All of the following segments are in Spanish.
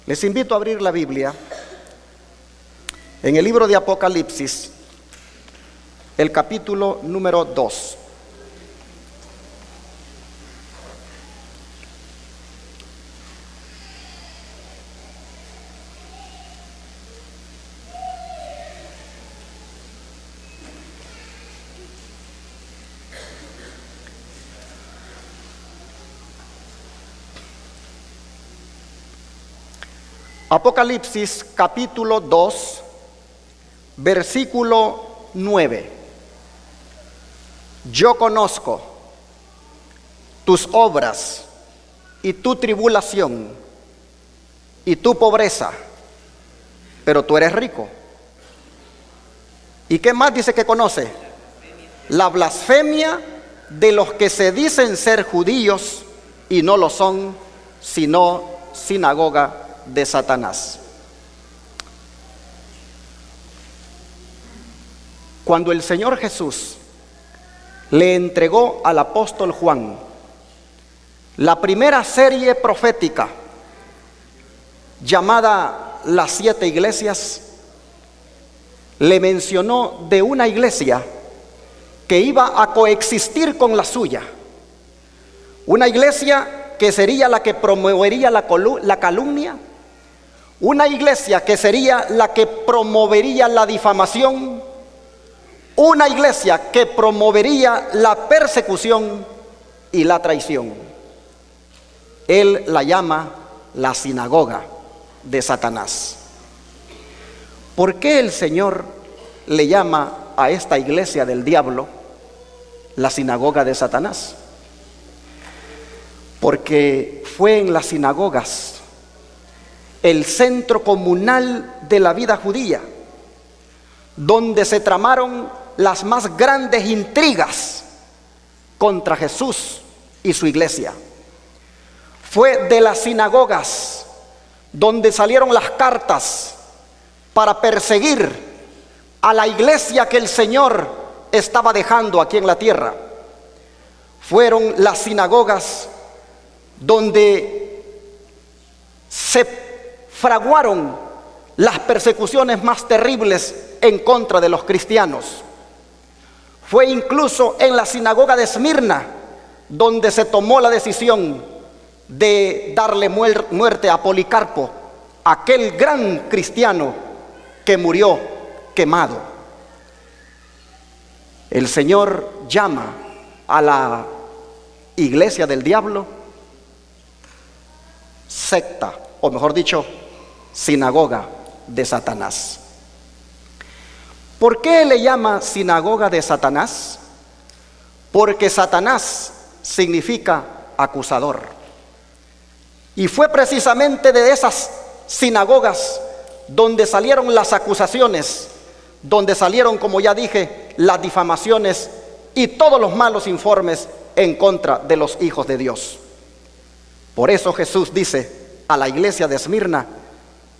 Les invito a abrir la Biblia en el libro de Apocalipsis, el capítulo número 2. Apocalipsis capítulo 2, versículo 9. Yo conozco tus obras y tu tribulación y tu pobreza, pero tú eres rico. ¿Y qué más dice que conoce? La blasfemia de los que se dicen ser judíos y no lo son, sino sinagoga de Satanás. Cuando el Señor Jesús le entregó al apóstol Juan la primera serie profética llamada Las 7 iglesias, le mencionó de una iglesia que iba a coexistir con la suya, una iglesia que sería la que promovería la calumnia, una iglesia que sería la que promovería la difamación, una iglesia que promovería la persecución y la traición. Él la llama la sinagoga de Satanás. ¿Por qué el Señor le llama a esta iglesia del diablo la sinagoga de Satanás? Porque fue en las sinagogas el centro comunal de la vida judía, donde se tramaron las más grandes intrigas contra Jesús y su iglesia. Fue de las sinagogas donde salieron las cartas para perseguir a la iglesia que el Señor estaba dejando aquí en la tierra. Fueron las sinagogas donde se fraguaron las persecuciones más terribles en contra de los cristianos. Fue incluso en la sinagoga de Esmirna donde se tomó la decisión de darle muerte a Policarpo, aquel gran cristiano que murió quemado. El Señor llama a la iglesia del diablo secta, o mejor dicho, sinagoga de Satanás. ¿Por qué le llama sinagoga de Satanás? Porque Satanás significa acusador. Y fue precisamente de esas sinagogas donde salieron las acusaciones, donde salieron, como ya dije, las difamaciones y todos los malos informes en contra de los hijos de Dios. Por eso Jesús dice a la iglesia de Esmirna: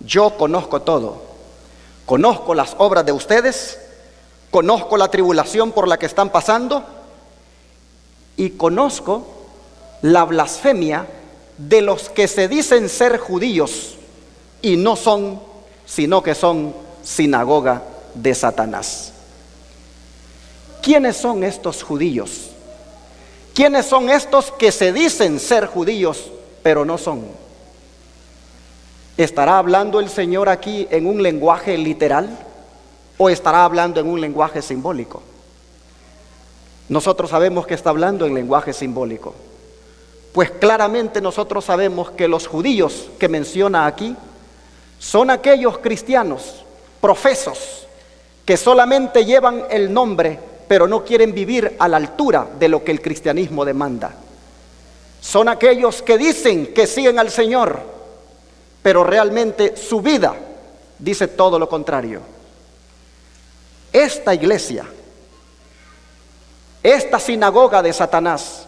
yo conozco todo, conozco las obras de ustedes, conozco la tribulación por la que están pasando y conozco la blasfemia de los que se dicen ser judíos y no son, sino que son sinagoga de Satanás. ¿Quiénes son estos judíos? ¿Quiénes son estos que se dicen ser judíos pero no son? ¿Estará hablando el Señor aquí en un lenguaje literal o estará hablando en un lenguaje simbólico? Nosotros sabemos que está hablando en lenguaje simbólico, pues claramente nosotros sabemos que los judíos que menciona aquí son aquellos cristianos profesos que solamente llevan el nombre pero no quieren vivir a la altura de lo que el cristianismo demanda. Son aquellos que dicen que siguen al Señor, pero realmente su vida dice todo lo contrario. Esta iglesia, esta sinagoga de Satanás,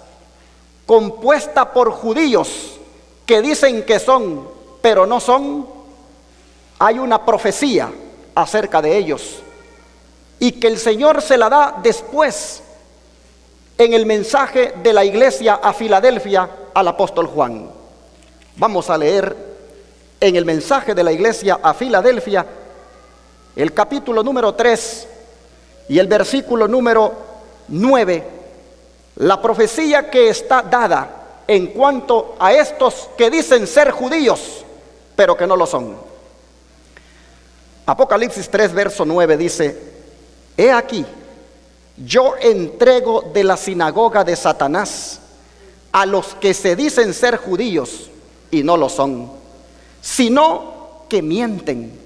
compuesta por judíos que dicen que son, pero no son, hay una profecía acerca de ellos, y que el Señor se la da después en el mensaje de la iglesia a Filadelfia al apóstol Juan. Vamos a leer en el mensaje de la iglesia a Filadelfia, el capítulo número 3 y el versículo número 9, la profecía que está dada en cuanto a estos que dicen ser judíos, pero que no lo son. Apocalipsis 3, verso 9 dice: he aquí, yo entrego de la sinagoga de Satanás a los que se dicen ser judíos y no lo son, sino que mienten.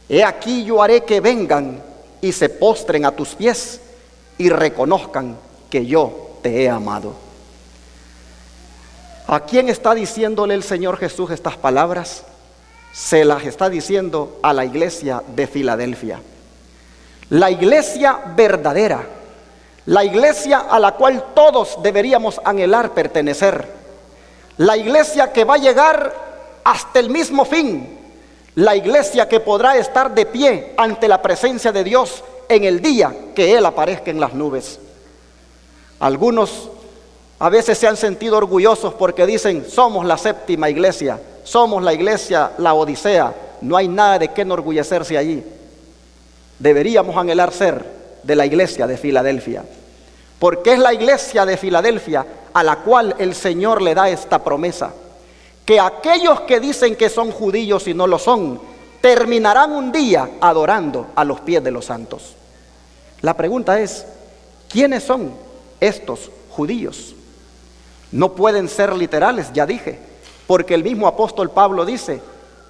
He aquí, yo haré que vengan y se postren a tus pies y reconozcan que yo te he amado. ¿A quién está diciéndole el Señor Jesús estas palabras? Se las está diciendo a la iglesia de Filadelfia. La iglesia verdadera, la iglesia a la cual todos deberíamos anhelar pertenecer, la iglesia que va a llegar hasta el mismo fin, la iglesia que podrá estar de pie ante la presencia de Dios en el día que Él aparezca en las nubes. Algunos a veces se han sentido orgullosos porque dicen: somos la séptima iglesia, somos la iglesia Laodicea. No hay nada de qué enorgullecerse allí. Deberíamos anhelar ser de la iglesia de Filadelfia, porque es la iglesia de Filadelfia a la cual el Señor le da esta promesa: que aquellos que dicen que son judíos y no lo son, terminarán un día adorando a los pies de los santos. La pregunta es: ¿quiénes son estos judíos? No pueden ser literales, ya dije, porque el mismo apóstol Pablo dice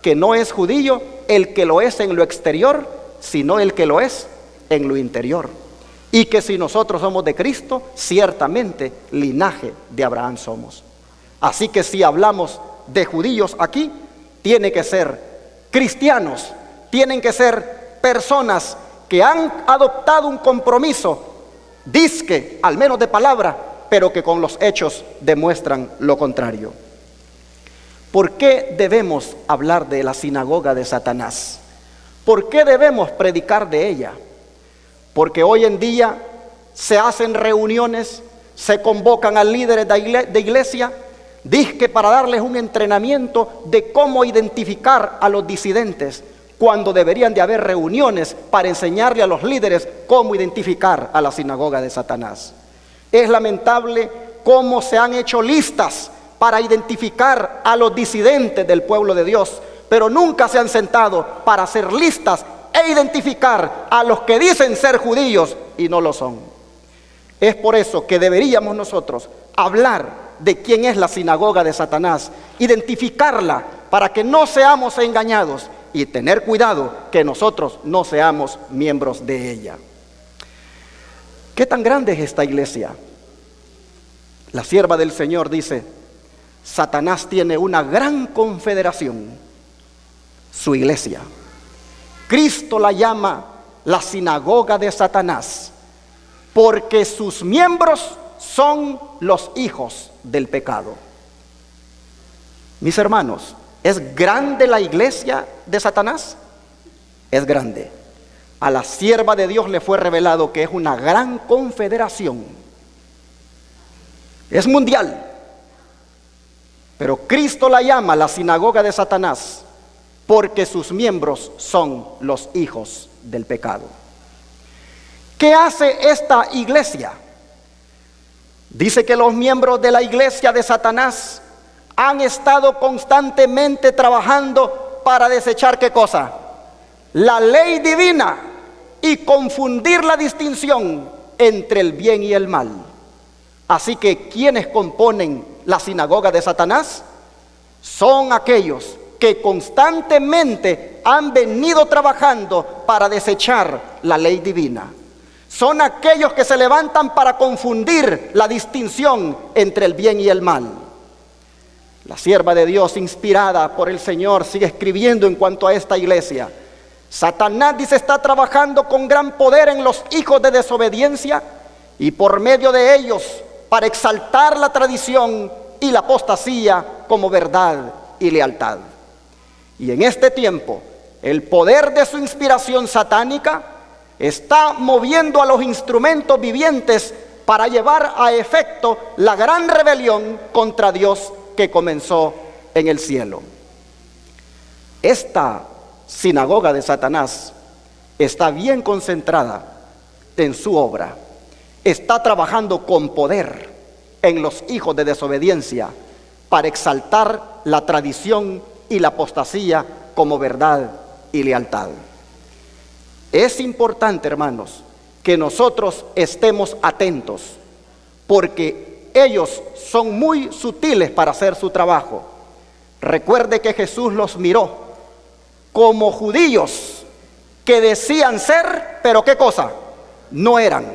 que no es judío el que lo es en lo exterior, sino el que lo es en lo interior. Y que si nosotros somos de Cristo, ciertamente linaje de Abraham somos. Así que si hablamos de judíos aquí, tiene que ser cristianos, tienen que ser personas que han adoptado un compromiso, dizque, al menos de palabra, pero que con los hechos demuestran lo contrario. ¿Por qué debemos hablar de la sinagoga de Satanás? ¿Por qué debemos predicar de ella? Porque hoy en día se hacen reuniones, se convocan a líderes de iglesia, dizque para darles un entrenamiento de cómo identificar a los disidentes, cuando deberían de haber reuniones para enseñarle a los líderes cómo identificar a la sinagoga de Satanás. Es lamentable cómo se han hecho listas para identificar a los disidentes del pueblo de Dios, pero nunca se han sentado para hacer listas e identificar a los que dicen ser judíos y no lo son. Es por eso que deberíamos nosotros hablar de quién es la sinagoga de Satanás, identificarla para que no seamos engañados y tener cuidado que nosotros no seamos miembros de ella. ¿Qué tan grande es esta iglesia? La sierva del Señor dice: Satanás tiene una gran confederación, su iglesia. Cristo la llama la sinagoga de Satanás, porque sus miembros son los hijos del pecado. Mis hermanos, ¿es grande la iglesia de Satanás? Es grande. A la sierva de Dios le fue revelado que es una gran confederación. Es mundial. Pero Cristo la llama la sinagoga de Satanás porque sus miembros son los hijos del pecado. ¿Qué hace esta iglesia? Dice que los miembros de la iglesia de Satanás han estado constantemente trabajando para desechar ¿qué cosa? La ley divina y confundir la distinción entre el bien y el mal. Así que quienes componen la sinagoga de Satanás son aquellos que constantemente han venido trabajando para desechar la ley divina. Son aquellos que se levantan para confundir la distinción entre el bien y el mal. La sierva de Dios, inspirada por el Señor, sigue escribiendo en cuanto a esta iglesia. Satanás, dice, está trabajando con gran poder en los hijos de desobediencia y por medio de ellos para exaltar la tradición y la apostasía como verdad y lealtad. Y en este tiempo, el poder de su inspiración satánica está moviendo a los instrumentos vivientes para llevar a efecto la gran rebelión contra Dios que comenzó en el cielo. Esta sinagoga de Satanás está bien concentrada en su obra. Está trabajando con poder en los hijos de desobediencia para exaltar la tradición y la apostasía como verdad y lealtad. Es importante, hermanos, que nosotros estemos atentos, porque ellos son muy sutiles para hacer su trabajo. Recuerde que Jesús los miró como judíos que decían ser, pero ¿qué cosa? No eran.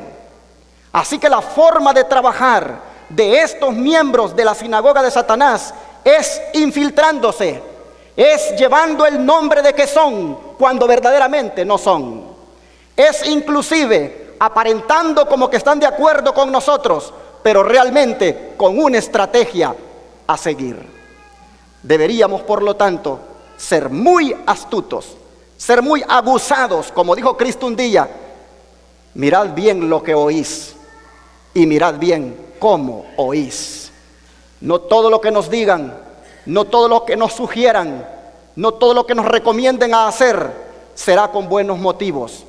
Así que la forma de trabajar de estos miembros de la sinagoga de Satanás es infiltrándose, es llevando el nombre de que son cuando verdaderamente no son. Es inclusive aparentando como que están de acuerdo con nosotros, pero realmente con una estrategia a seguir. Deberíamos, por lo tanto, ser muy astutos, ser muy aguzados, como dijo Cristo un día: mirad bien lo que oís y mirad bien cómo oís. No todo lo que nos digan, no todo lo que nos sugieran, no todo lo que nos recomienden a hacer será con buenos motivos.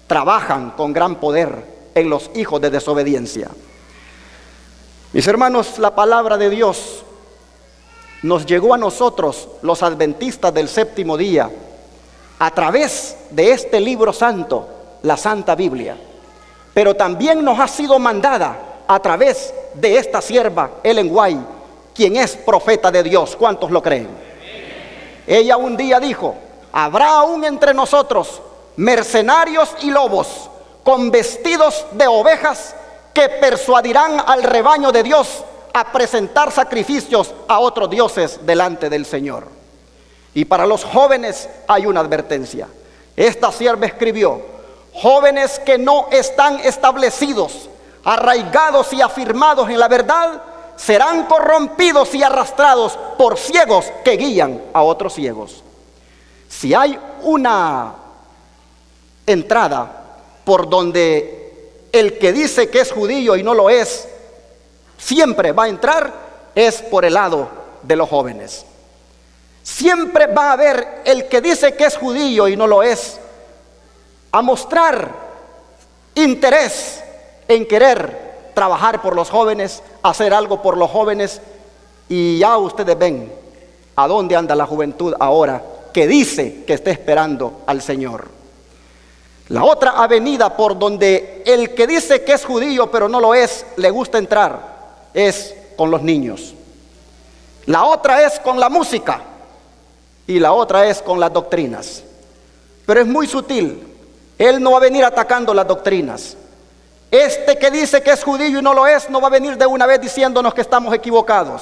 Trabajan con gran poder en los hijos de desobediencia. Mis hermanos, la palabra de Dios nos llegó a nosotros, los adventistas del séptimo día, a través de este libro santo, la Santa Biblia. Pero también nos ha sido mandada a través de esta sierva, Ellen White, quien es profeta de Dios. ¿Cuántos lo creen? Ella un día dijo: habrá aún entre nosotros mercenarios y lobos con vestidos de ovejas que persuadirán al rebaño de Dios a presentar sacrificios a otros dioses delante del Señor. Y para los jóvenes hay una advertencia. Esta sierva escribió: jóvenes que no están establecidos, arraigados y afirmados en la verdad, serán corrompidos y arrastrados por ciegos que guían a otros ciegos. Si hay una entrada por donde el que dice que es judío y no lo es, siempre va a entrar, es por el lado de los jóvenes. Siempre va a haber el que dice que es judío y no lo es, a mostrar interés en querer trabajar por los jóvenes, hacer algo por los jóvenes. Y ya ustedes ven a dónde anda la juventud ahora, que dice que está esperando al Señor. La otra avenida por donde el que dice que es judío pero no lo es, le gusta entrar, es con los niños. La otra es con la música y la otra es con las doctrinas. Pero es muy sutil. Él no va a venir atacando las doctrinas. Este que dice que es judío y no lo es, no va a venir de una vez diciéndonos que estamos equivocados.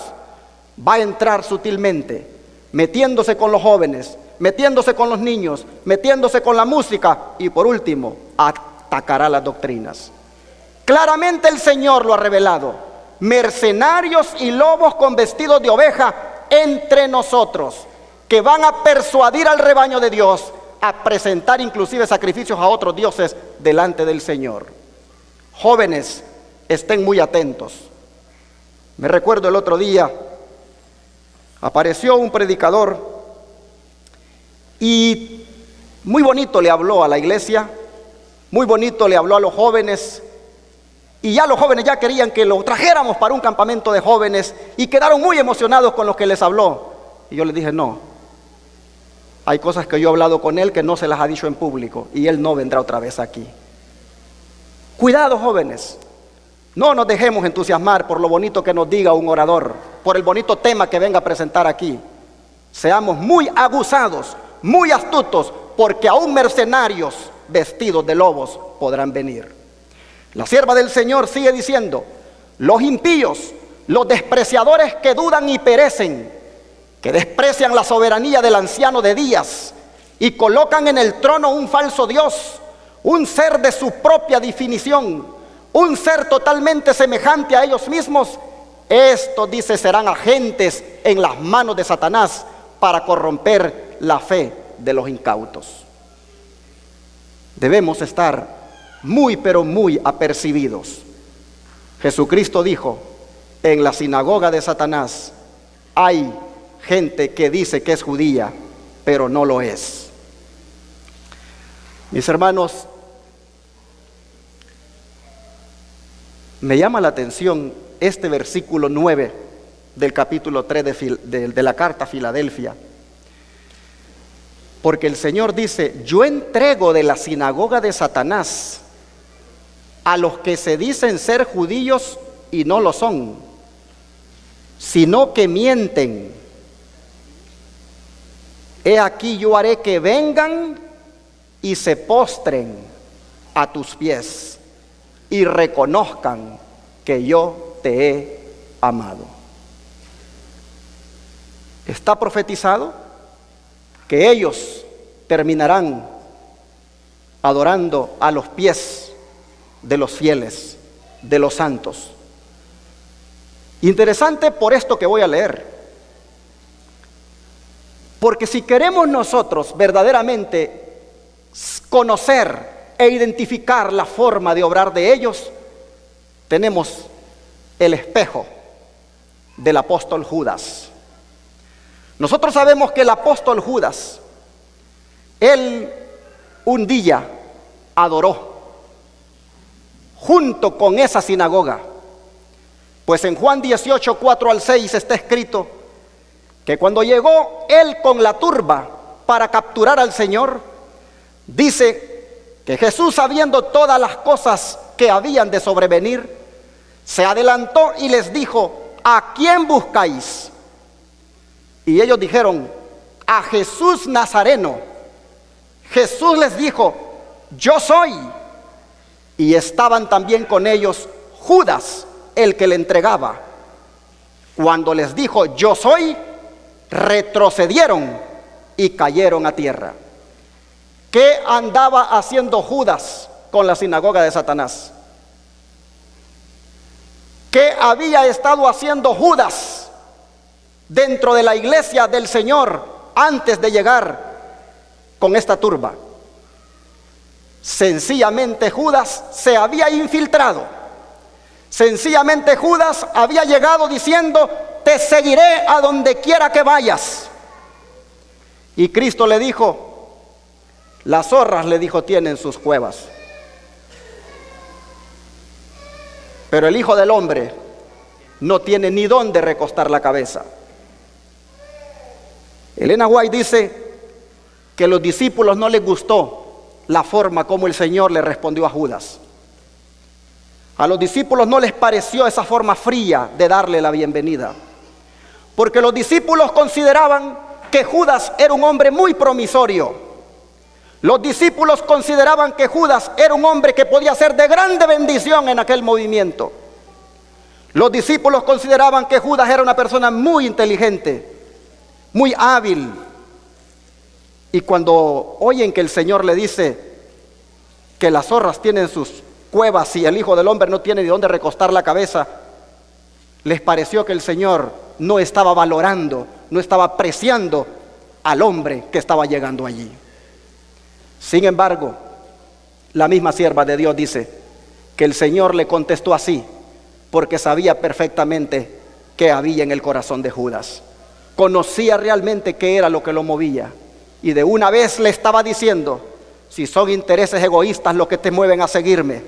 Va a entrar sutilmente, metiéndose con los jóvenes, metiéndose con los niños, metiéndose con la música y por último, atacará las doctrinas. Claramente el Señor lo ha revelado: mercenarios y lobos con vestidos de oveja entre nosotros, que van a persuadir al rebaño de Dios a presentar inclusive sacrificios a otros dioses delante del Señor. Jóvenes, estén muy atentos. Me recuerdo el otro día, apareció un predicador y muy bonito le habló a la iglesia, muy bonito le habló a los jóvenes, y ya los jóvenes ya querían que lo trajéramos para un campamento de jóvenes y quedaron muy emocionados con lo que les habló. Y yo les dije: no, hay cosas que yo he hablado con él que no se las ha dicho en público y él no vendrá otra vez aquí. Cuidado, jóvenes, no nos dejemos entusiasmar por lo bonito que nos diga un orador, por el bonito tema que venga a presentar aquí. Seamos muy aguzados, muy astutos, porque aún mercenarios vestidos de lobos podrán venir. La sierva del Señor sigue diciendo: los impíos, los despreciadores que dudan y perecen, que desprecian la soberanía del anciano de días y colocan en el trono un falso Dios, un ser de su propia definición, un ser totalmente semejante a ellos mismos. Estos, dice, serán agentes en las manos de Satanás para corromper la fe de los incautos. Debemos estar muy, pero muy apercibidos. Jesucristo dijo: en la sinagoga de Satanás hay gente que dice que es judía pero no lo es. Mis hermanos, me llama la atención este versículo 9 del capítulo 3 de la carta a Filadelfia, porque el Señor dice: yo entrego de la sinagoga de Satanás a los que se dicen ser judíos y no lo son, sino que mienten. He aquí yo haré que vengan y se postren a tus pies y reconozcan que yo te he amado. Está profetizado que ellos terminarán adorando a los pies de los fieles, de los santos. Interesante por esto que voy a leer, porque si queremos nosotros verdaderamente conocer e identificar la forma de obrar de ellos, tenemos el espejo del apóstol Judas. Nosotros sabemos que el apóstol Judas, él un día adoró junto con esa sinagoga, pues en Juan 18, 4 al 6 está escrito que cuando llegó él con la turba para capturar al Señor, dice que Jesús, sabiendo todas las cosas que habían de sobrevenir, se adelantó y les dijo: ¿a quién buscáis? Y ellos dijeron: a Jesús Nazareno. Jesús les dijo: yo soy. Y estaban también con ellos Judas, el que le entregaba. Cuando les dijo: yo soy, retrocedieron y cayeron a tierra. ¿Qué andaba haciendo Judas con la sinagoga de Satanás? ¿Qué había estado haciendo Judas dentro de la iglesia del Señor antes de llegar con esta turba? Sencillamente Judas se había infiltrado. Sencillamente Judas había llegado diciendo: te seguiré a donde quiera que vayas. Y Cristo le dijo: las zorras, le dijo, tienen sus cuevas, pero el Hijo del Hombre no tiene ni dónde recostar la cabeza. Elena White dice que a los discípulos no les gustó la forma como el Señor le respondió a Judas. A los discípulos no les pareció esa forma fría de darle la bienvenida, porque los discípulos consideraban que Judas era un hombre muy promisorio. Los discípulos consideraban que Judas era un hombre que podía ser de grande bendición en aquel movimiento. Los discípulos consideraban que Judas era una persona muy inteligente, muy hábil. Y cuando oyen que el Señor le dice que las zorras tienen sus cuevas y el Hijo del Hombre no tiene ni dónde recostar la cabeza, les pareció que el Señor no estaba valorando, no estaba apreciando al hombre que estaba llegando allí. Sin embargo, la misma sierva de Dios dice que el Señor le contestó así porque sabía perfectamente qué había en el corazón de Judas. Conocía realmente qué era lo que lo movía, y de una vez le estaba diciendo: si son intereses egoístas los que te mueven a seguirme,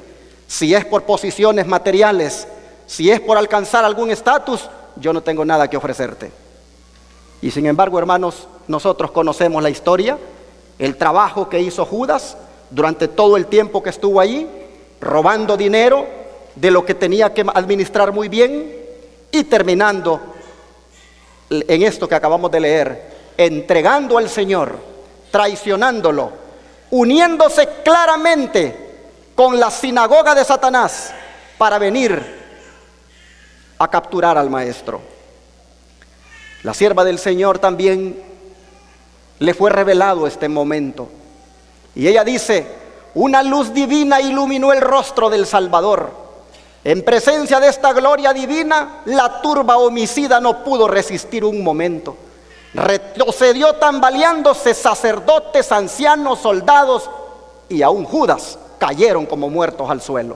si es por posiciones materiales, si es por alcanzar algún estatus, yo no tengo nada que ofrecerte. Y sin embargo, hermanos, nosotros conocemos la historia, el trabajo que hizo Judas durante todo el tiempo que estuvo allí, robando dinero de lo que tenía que administrar muy bien, y terminando en esto que acabamos de leer, entregando al Señor, traicionándolo, uniéndose claramente con la sinagoga de Satanás para venir a capturar al Maestro. La sierva del Señor también le fue revelado este momento, y ella dice: una luz divina iluminó el rostro del Salvador. En presencia de esta gloria divina, la turba homicida no pudo resistir un momento. Retrocedió tambaleándose, sacerdotes, ancianos, soldados y aún Judas cayeron como muertos al suelo.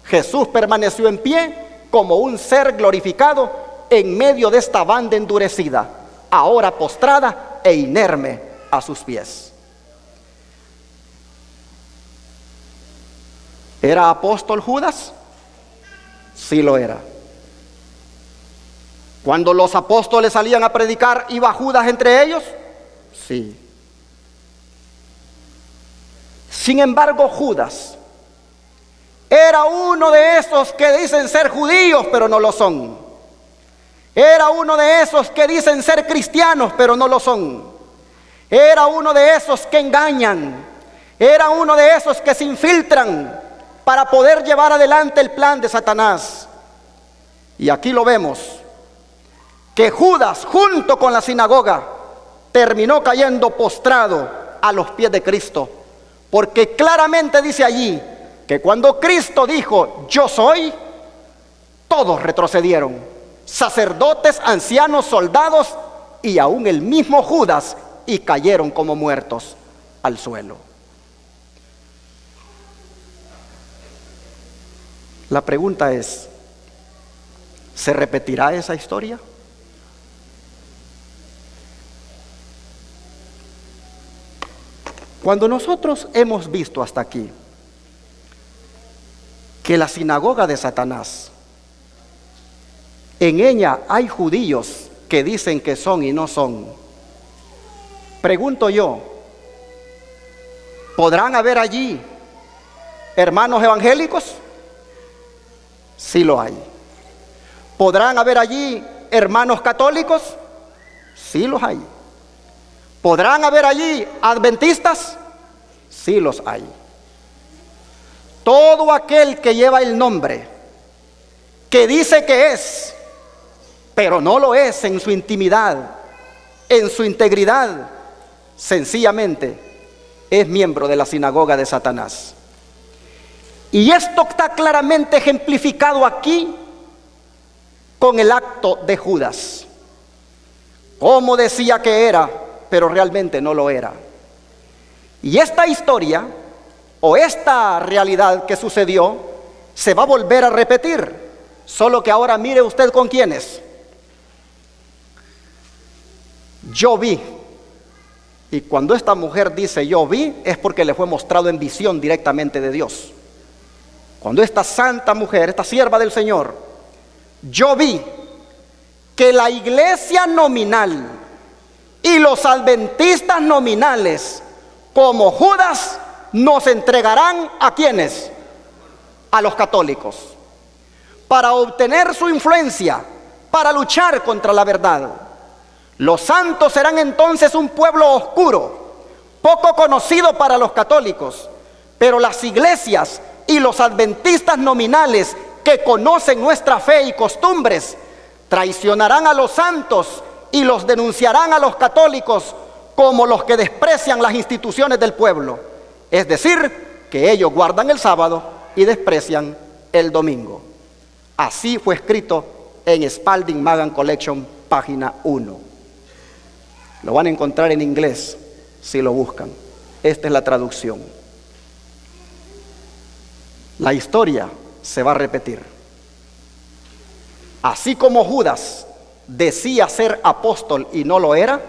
Jesús permaneció en pie como un ser glorificado en medio de esta banda endurecida, ahora postrada e inerme a sus pies. ¿Era apóstol Judas? Sí lo era. Cuando los apóstoles salían a predicar, ¿iba Judas entre ellos? Sí. Sin embargo, Judas era uno de esos que dicen ser judíos, pero no lo son. Era uno de esos que dicen ser cristianos, pero no lo son. Era uno de esos que engañan. Era uno de esos que se infiltran para poder llevar adelante el plan de Satanás. Y aquí lo vemos, que Judas, junto con la sinagoga, terminó cayendo postrado a los pies de Cristo, porque claramente dice allí que cuando Cristo dijo, yo soy, todos retrocedieron, sacerdotes, ancianos, soldados y aún el mismo Judas, y cayeron como muertos al suelo. La pregunta es, ¿se repetirá esa historia? Cuando nosotros hemos visto hasta aquí que la sinagoga de Satanás, en ella hay judíos que dicen que son y no son, pregunto yo, ¿podrán haber allí hermanos evangélicos? Sí lo hay. ¿Podrán haber allí hermanos católicos? Sí los hay. ¿Podrán haber allí adventistas? Sí los hay. Todo aquel que lleva el nombre, que dice que es, pero no lo es en su intimidad, en su integridad, sencillamente es miembro de la sinagoga de Satanás. Y esto está claramente ejemplificado aquí con el acto de Judas. Como decía que era, pero realmente no lo era. Y esta historia, o esta realidad que sucedió, se va a volver a repetir. Solo que ahora mire usted con quiénes. Yo vi. Y cuando esta mujer dice yo vi, es porque le fue mostrado en visión directamente de Dios. Cuando esta santa mujer, esta sierva del Señor, yo vi que la iglesia nominal y los adventistas nominales, como Judas, nos entregarán ¿a quiénes? A los católicos, para obtener su influencia, para luchar contra la verdad. Los santos serán entonces un pueblo oscuro, poco conocido para los católicos, pero las iglesias y los adventistas nominales que conocen nuestra fe y costumbres traicionarán a los santos y los denunciarán a los católicos como los que desprecian las instituciones del pueblo, es decir, que ellos guardan el sábado y desprecian el domingo. Así fue escrito en Spalding Magan Collection, página 1. Lo van a encontrar en inglés si lo buscan. Esta es la traducción. La historia se va a repetir. Así como Judas decía ser apóstol y no lo era,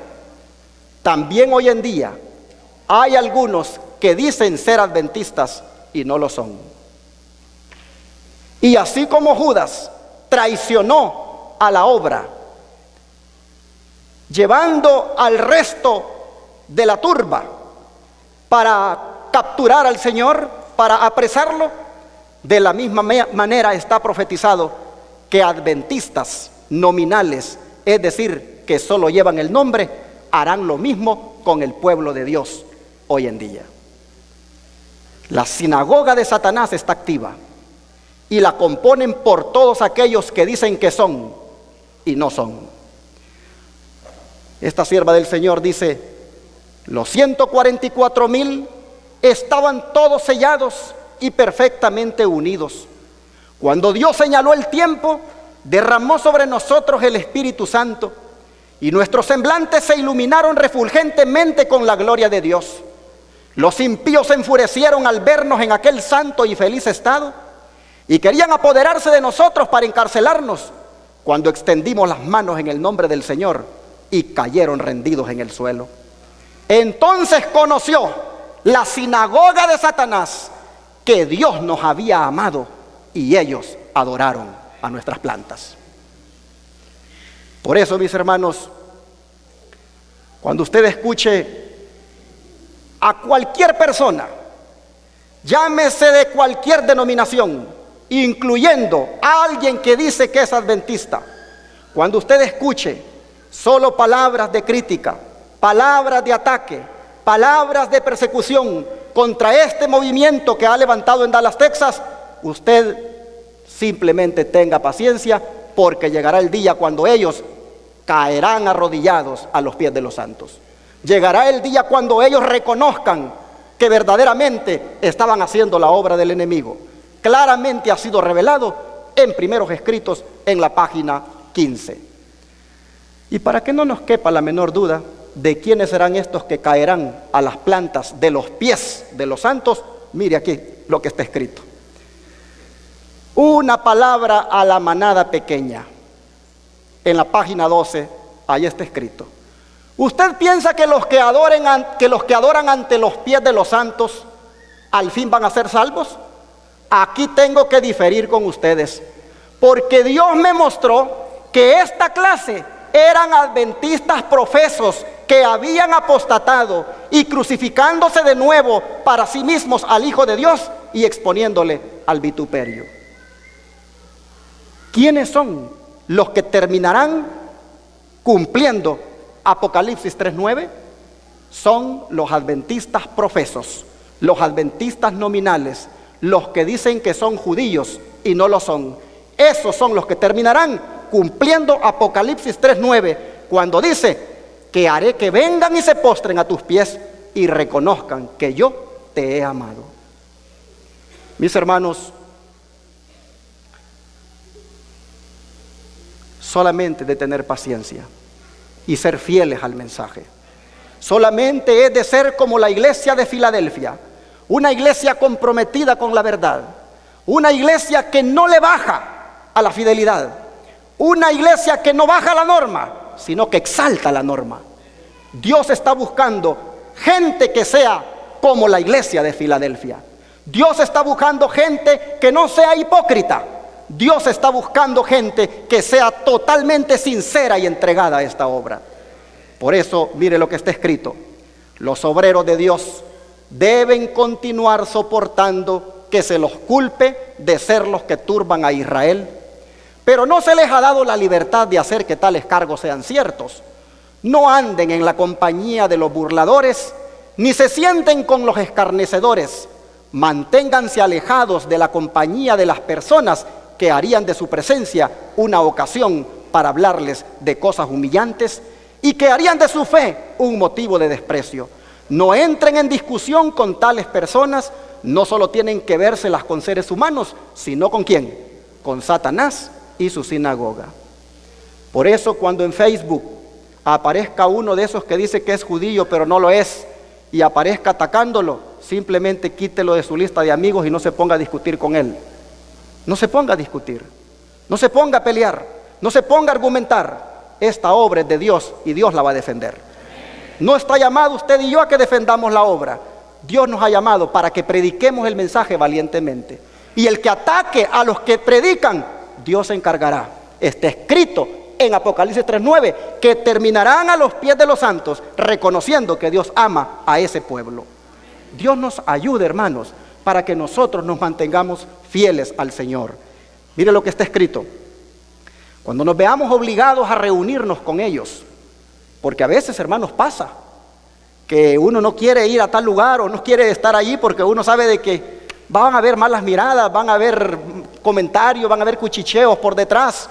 también hoy en día hay algunos que dicen ser adventistas y no lo son. Y así como Judas traicionó a la obra, llevando al resto de la turba para capturar al Señor, para apresarlo, de la misma manera está profetizado que adventistas nominales, es decir, que solo llevan el nombre, harán lo mismo con el pueblo de Dios hoy en día. La sinagoga de Satanás está activa y la componen por todos aquellos que dicen que son y no son. Esta sierva del Señor dice, los 144,000 estaban todos sellados y perfectamente unidos. Cuando Dios señaló el tiempo, derramó sobre nosotros el Espíritu Santo y nuestros semblantes se iluminaron refulgentemente con la gloria de Dios. Los impíos se enfurecieron al vernos en aquel santo y feliz estado y querían apoderarse de nosotros para encarcelarnos, cuando extendimos las manos en el nombre del Señor y cayeron rendidos en el suelo. Entonces conoció la sinagoga de Satanás que Dios nos había amado y ellos adoraron a nuestras plantas. Por eso, mis hermanos, cuando usted escuche a cualquier persona, llámese de cualquier denominación, incluyendo a alguien que dice que es adventista, cuando usted escuche solo palabras de crítica, palabras de ataque, palabras de persecución contra este movimiento que ha levantado en Dallas, Texas, usted simplemente tenga paciencia, porque llegará el día cuando ellos caerán arrodillados a los pies de los santos. Llegará el día cuando ellos reconozcan que verdaderamente estaban haciendo la obra del enemigo. Claramente ha sido revelado en Primeros Escritos en la página 15. Y para que no nos quepa la menor duda de quiénes serán estos que caerán a las plantas de los pies de los santos, mire aquí lo que está escrito. Una palabra a la manada pequeña. En la página 12, ahí está escrito. ¿Usted piensa que los que adoran ante los pies de los santos al fin van a ser salvos? Aquí tengo que diferir con ustedes, porque Dios me mostró que esta clase eran adventistas profesos que habían apostatado y crucificándose de nuevo para sí mismos al Hijo de Dios y exponiéndole al vituperio. ¿Quiénes son los que terminarán cumpliendo Apocalipsis 3:9? Son los adventistas profesos, los adventistas nominales, los que dicen que son judíos y no lo son. Esos son los que terminarán cumpliendo Apocalipsis 3:9, cuando dice que haré que vengan y se postren a tus pies y reconozcan que yo te he amado. Mis hermanos, solamente de tener paciencia y ser fieles al mensaje. Solamente es de ser como la iglesia de Filadelfia, una iglesia comprometida con la verdad, una iglesia que no le baja a la fidelidad, una iglesia que no baja la norma, sino que exalta la norma. Dios está buscando gente que sea como la iglesia de Filadelfia. Dios está buscando gente que no sea hipócrita. Dios está buscando gente que sea totalmente sincera y entregada a esta obra. Por eso, mire lo que está escrito. Los obreros de Dios deben continuar soportando que se los culpe de ser los que turban a Israel. Pero no se les ha dado la libertad de hacer que tales cargos sean ciertos. No anden en la compañía de los burladores, ni se sienten con los escarnecedores. Manténganse alejados de la compañía de las personas que harían de su presencia una ocasión para hablarles de cosas humillantes y que harían de su fe un motivo de desprecio. No entren en discusión con tales personas. No solo tienen que vérselas con seres humanos, sino ¿con quién? Con Satanás y su sinagoga. Por eso, cuando en Facebook aparezca uno de esos que dice que es judío pero no lo es, y aparezca atacándolo, simplemente quítelo de su lista de amigos y no se ponga a discutir con él. No se ponga a discutir, no se ponga a pelear, no se ponga a argumentar. Esta obra es de Dios y Dios la va a defender. No está llamado usted y yo a que defendamos la obra. Dios nos ha llamado para que prediquemos el mensaje valientemente. Y el que ataque a los que predican, Dios se encargará. Está escrito en Apocalipsis 3:9 que terminarán a los pies de los santos reconociendo que Dios ama a ese pueblo. Dios nos ayude, hermanos, para que nosotros nos mantengamos fieles al Señor. Mire lo que está escrito. Cuando nos veamos obligados a reunirnos con ellos, porque a veces, hermanos, pasa que uno no quiere ir a tal lugar o no quiere estar allí porque uno sabe de que van a haber malas miradas, van a haber comentarios, van a haber cuchicheos por detrás.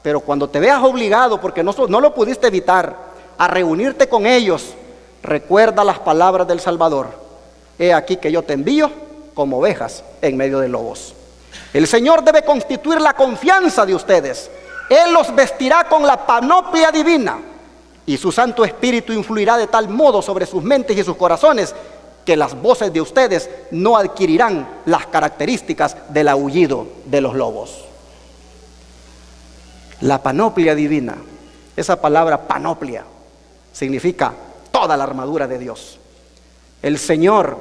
Pero cuando te veas obligado, porque no lo pudiste evitar, a reunirte con ellos, recuerda las palabras del Salvador. He aquí que yo te envío como ovejas en medio de lobos. El Señor debe constituir la confianza de ustedes. Él los vestirá con la panoplia divina y su Santo Espíritu influirá de tal modo sobre sus mentes y sus corazones que las voces de ustedes no adquirirán las características del aullido de los lobos. La panoplia divina, esa palabra panoplia significa toda la armadura de Dios. El Señor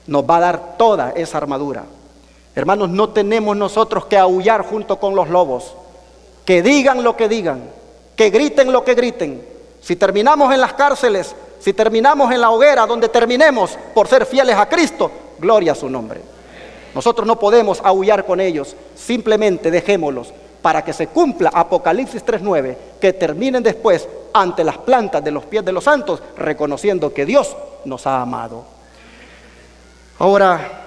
nos va a dar toda esa armadura. Hermanos, no tenemos nosotros que aullar junto con los lobos. Que digan lo que digan, que griten lo que griten. Si terminamos en las cárceles, si terminamos en la hoguera, donde terminemos por ser fieles a Cristo, gloria a su nombre. Nosotros no podemos aullar con ellos, simplemente dejémoslos para que se cumpla Apocalipsis 3:9, que terminen después ante las plantas de los pies de los santos, reconociendo que Dios nos ha amado. Ahora,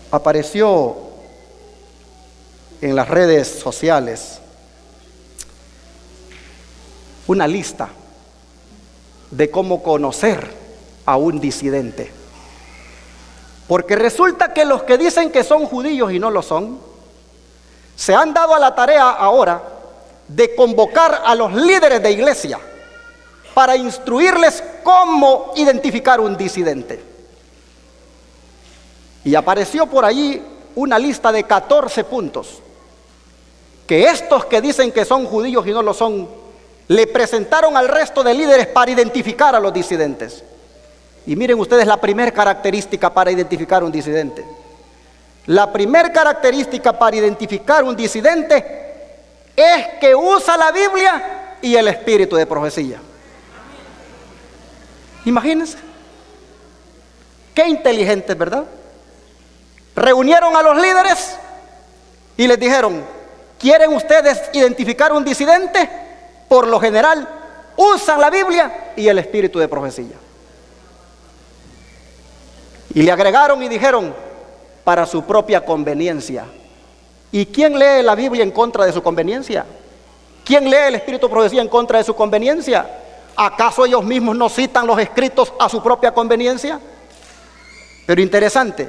apareció en las redes sociales una lista de cómo conocer a un disidente. Porque resulta que los que dicen que son judíos y no lo son, se han dado a la tarea ahora de convocar a los líderes de iglesia para instruirles cómo identificar un disidente. Y apareció por allí una lista de 14 puntos que estos que dicen que son judíos y no lo son, le presentaron al resto de líderes para identificar a los disidentes. Y miren ustedes la primera característica para identificar un disidente. La primera característica para identificar un disidente es que usa la Biblia y el espíritu de profecía. Imagínense. Qué inteligentes, ¿verdad? Reunieron a los líderes y les dijeron: ¿quieren ustedes identificar un disidente? Por lo general, usan la Biblia y el espíritu de profecía. Y le agregaron y dijeron: para su propia conveniencia. ¿Y quién lee la Biblia en contra de su conveniencia? ¿Quién lee el espíritu de profecía en contra de su conveniencia? ¿Acaso ellos mismos no citan los escritos a su propia conveniencia? Pero interesante,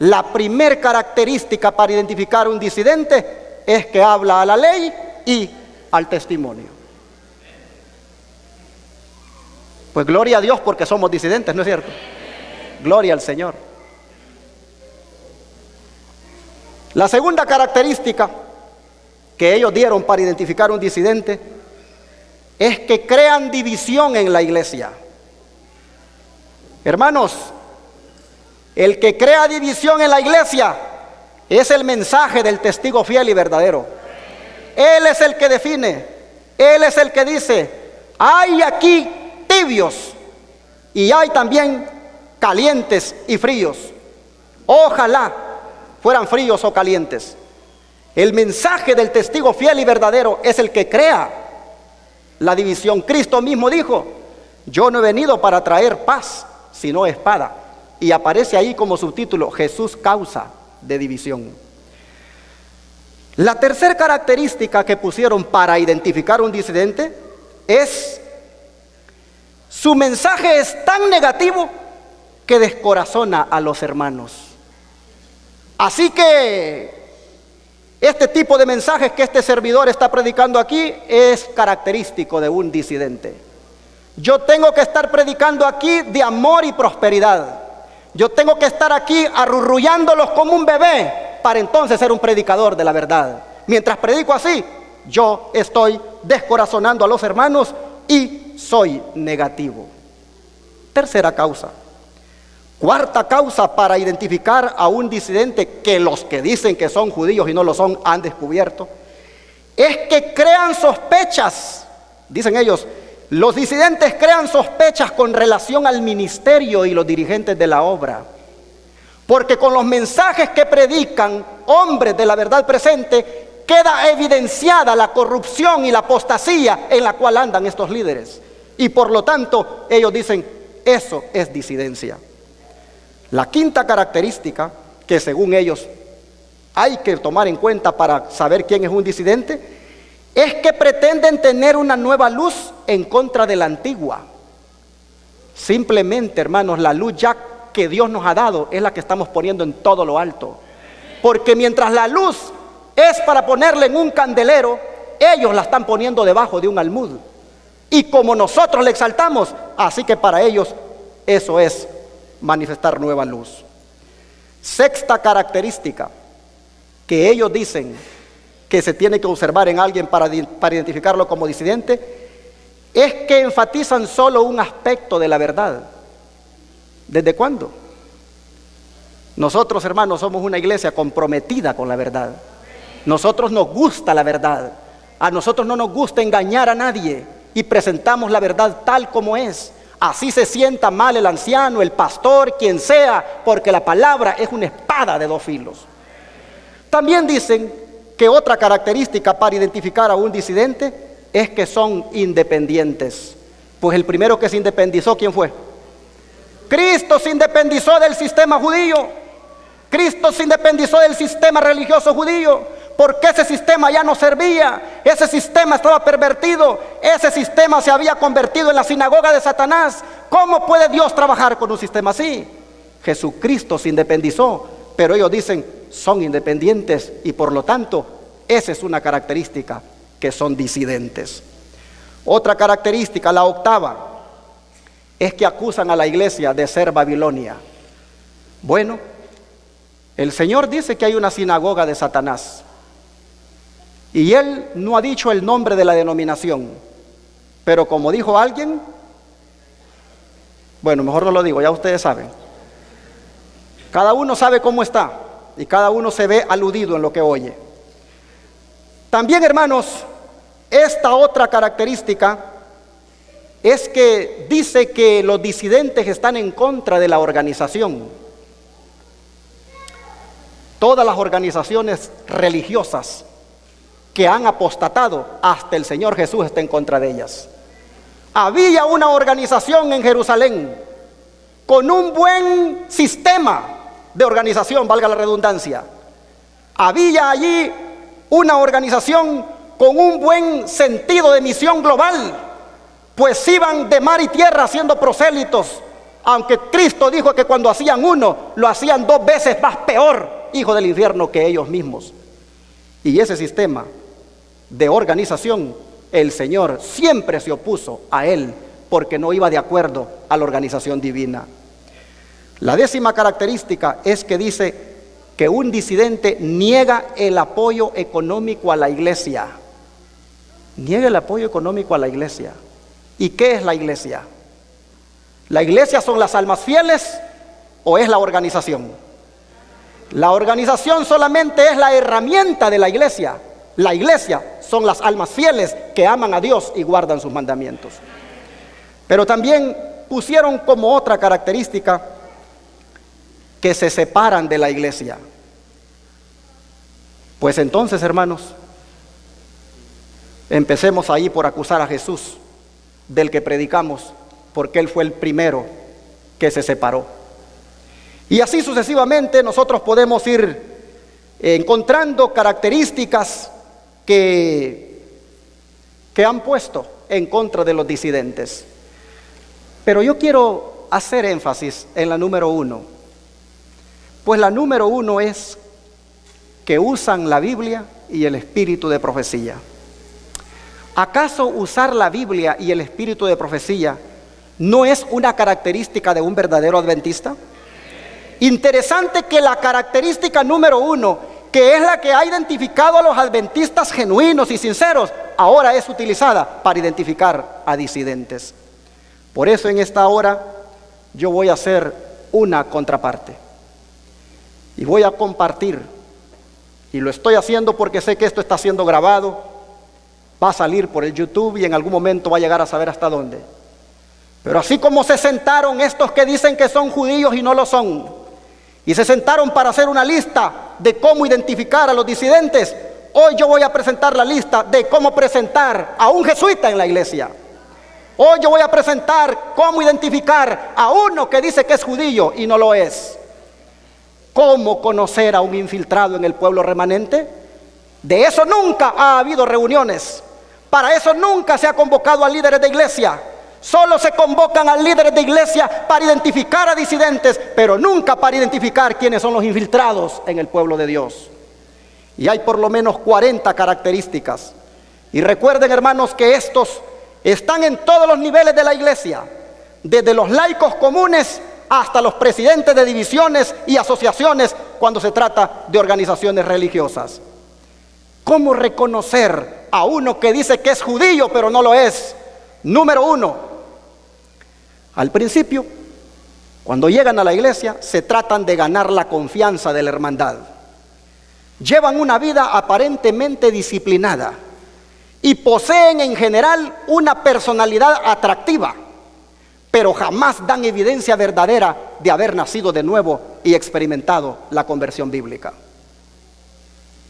la primer característica para identificar un disidente es que habla a la ley y al testimonio. Pues gloria a Dios porque somos disidentes, ¿no es cierto? Gloria al Señor. La segunda característica que ellos dieron para identificar un disidente es que crean división en la iglesia. Hermanos, el que crea división en la iglesia es el mensaje del testigo fiel y verdadero. Él es el que define, él es el que dice: hay aquí tibios y hay también calientes y fríos. Ojalá fueran fríos o calientes. El mensaje del testigo fiel y verdadero es el que crea la división. Cristo mismo dijo: yo no he venido para traer paz, sino espada. Y aparece ahí como subtítulo: Jesús, causa de división. La tercera característica que pusieron para identificar un disidente es: su mensaje es tan negativo que descorazona a los hermanos. Así que este tipo de mensajes que este servidor está predicando aquí es característico de un disidente. Yo tengo que estar predicando aquí de amor y prosperidad. Yo tengo que estar aquí arrullándolos como un bebé para entonces ser un predicador de la verdad. Mientras predico así, yo estoy descorazonando a los hermanos y soy negativo. Tercera causa. Cuarta causa para identificar a un disidente que los que dicen que son judíos y no lo son han descubierto, es que crean sospechas. Dicen ellos: los disidentes crean sospechas con relación al ministerio y los dirigentes de la obra. Porque con los mensajes que predican hombres de la verdad presente, queda evidenciada la corrupción y la apostasía en la cual andan estos líderes. Y por lo tanto, ellos dicen: eso es disidencia. La quinta característica que según ellos hay que tomar en cuenta para saber quién es un disidente es que pretenden tener una nueva luz en contra de la antigua. Simplemente, hermanos, la luz ya que Dios nos ha dado es la que estamos poniendo en todo lo alto. Porque mientras la luz es para ponerla en un candelero, ellos la están poniendo debajo de un almud. Y como nosotros la exaltamos, así que para ellos eso es manifestar nueva luz. Sexta característica que ellos dicen que se tiene que observar en alguien para identificarlo como disidente, es que enfatizan solo un aspecto de la verdad. ¿Desde cuándo? Nosotros, hermanos, somos una iglesia comprometida con la verdad. Nosotros nos gusta la verdad. A nosotros no nos gusta engañar a nadie y presentamos la verdad tal como es. Así se sienta mal el anciano, el pastor, quien sea, porque la palabra es una espada de dos filos. También dicen que otra característica para identificar a un disidente es que son independientes. Pues el primero que se independizó, ¿quién fue? Cristo se independizó del sistema judío. Cristo se independizó del sistema religioso judío, porque ese sistema ya no servía, ese sistema estaba pervertido, ese sistema se había convertido en la sinagoga de Satanás. ¿Cómo puede Dios trabajar con un sistema así? Jesucristo se independizó, pero ellos dicen son independientes y por lo tanto esa es una característica, que son disidentes. Otra característica, la octava, es que acusan a la iglesia de ser Babilonia. Bueno, el Señor dice que hay una sinagoga de Satanás y Él no ha dicho el nombre de la denominación, pero como dijo alguien, bueno, mejor no lo digo, ya ustedes saben. Cada uno sabe cómo está y cada uno se ve aludido en lo que oye. También, hermanos, esta otra característica es que dice que los disidentes están en contra de la organización. Todas las organizaciones religiosas que han apostatado, hasta el Señor Jesús está en contra de ellas. Había una organización en Jerusalén con un buen sistema de organización, valga la redundancia. Había allí una organización con un buen sentido de misión global, pues iban de mar y tierra haciendo prosélitos, aunque Cristo dijo que cuando hacían uno, lo hacían 2 veces más peor, hijo del infierno, que ellos mismos. Y ese sistema de organización, el Señor siempre se opuso a él, porque no iba de acuerdo a la organización divina. La 10ª característica es que dice que un disidente niega el apoyo económico a la iglesia. Niega el apoyo económico a la iglesia. ¿Y qué es la iglesia? ¿La iglesia son las almas fieles o es la organización? La organización solamente es la herramienta de la iglesia. La iglesia son las almas fieles que aman a Dios y guardan sus mandamientos. Pero también pusieron como otra característica que se separan de la iglesia. Pues entonces, hermanos, empecemos ahí por acusar a Jesús, del que predicamos, porque Él fue el primero que se separó. Y así sucesivamente nosotros podemos ir encontrando características que han puesto en contra de los disidentes. Pero yo quiero hacer énfasis en la número 1. Pues la número 1 es que usan la Biblia y el espíritu de profecía. ¿Acaso usar la Biblia y el espíritu de profecía no es una característica de un verdadero adventista? Interesante que la característica número 1, que es la que ha identificado a los adventistas genuinos y sinceros, ahora es utilizada para identificar a disidentes. Por eso en esta hora yo voy a hacer una contraparte y voy a compartir, y lo estoy haciendo porque sé que esto está siendo grabado, va a salir por el YouTube y en algún momento va a llegar a saber hasta dónde. Pero así como se sentaron estos que dicen que son judíos y no lo son, y se sentaron para hacer una lista de cómo identificar a los disidentes, hoy yo voy a presentar la lista de cómo presentar a un jesuita en la iglesia. Hoy yo voy a presentar cómo identificar a uno que dice que es judío y no lo es. ¿Cómo conocer a un infiltrado en el pueblo remanente? De eso nunca ha habido reuniones. Para eso nunca se ha convocado a líderes de iglesia. Solo se convocan a líderes de iglesia para identificar a disidentes, pero nunca para identificar quiénes son los infiltrados en el pueblo de Dios. Y hay por lo menos 40 características. Y recuerden, hermanos, que estos están en todos los niveles de la iglesia, desde los laicos comunes hasta los presidentes de divisiones y asociaciones cuando se trata de organizaciones religiosas. ¿Cómo reconocer a uno que dice que es judío pero no lo es? Número uno, al principio, cuando llegan a la iglesia, se tratan de ganar la confianza de la hermandad. Llevan una vida aparentemente disciplinada y poseen en general una personalidad atractiva, pero jamás dan evidencia verdadera de haber nacido de nuevo y experimentado la conversión bíblica.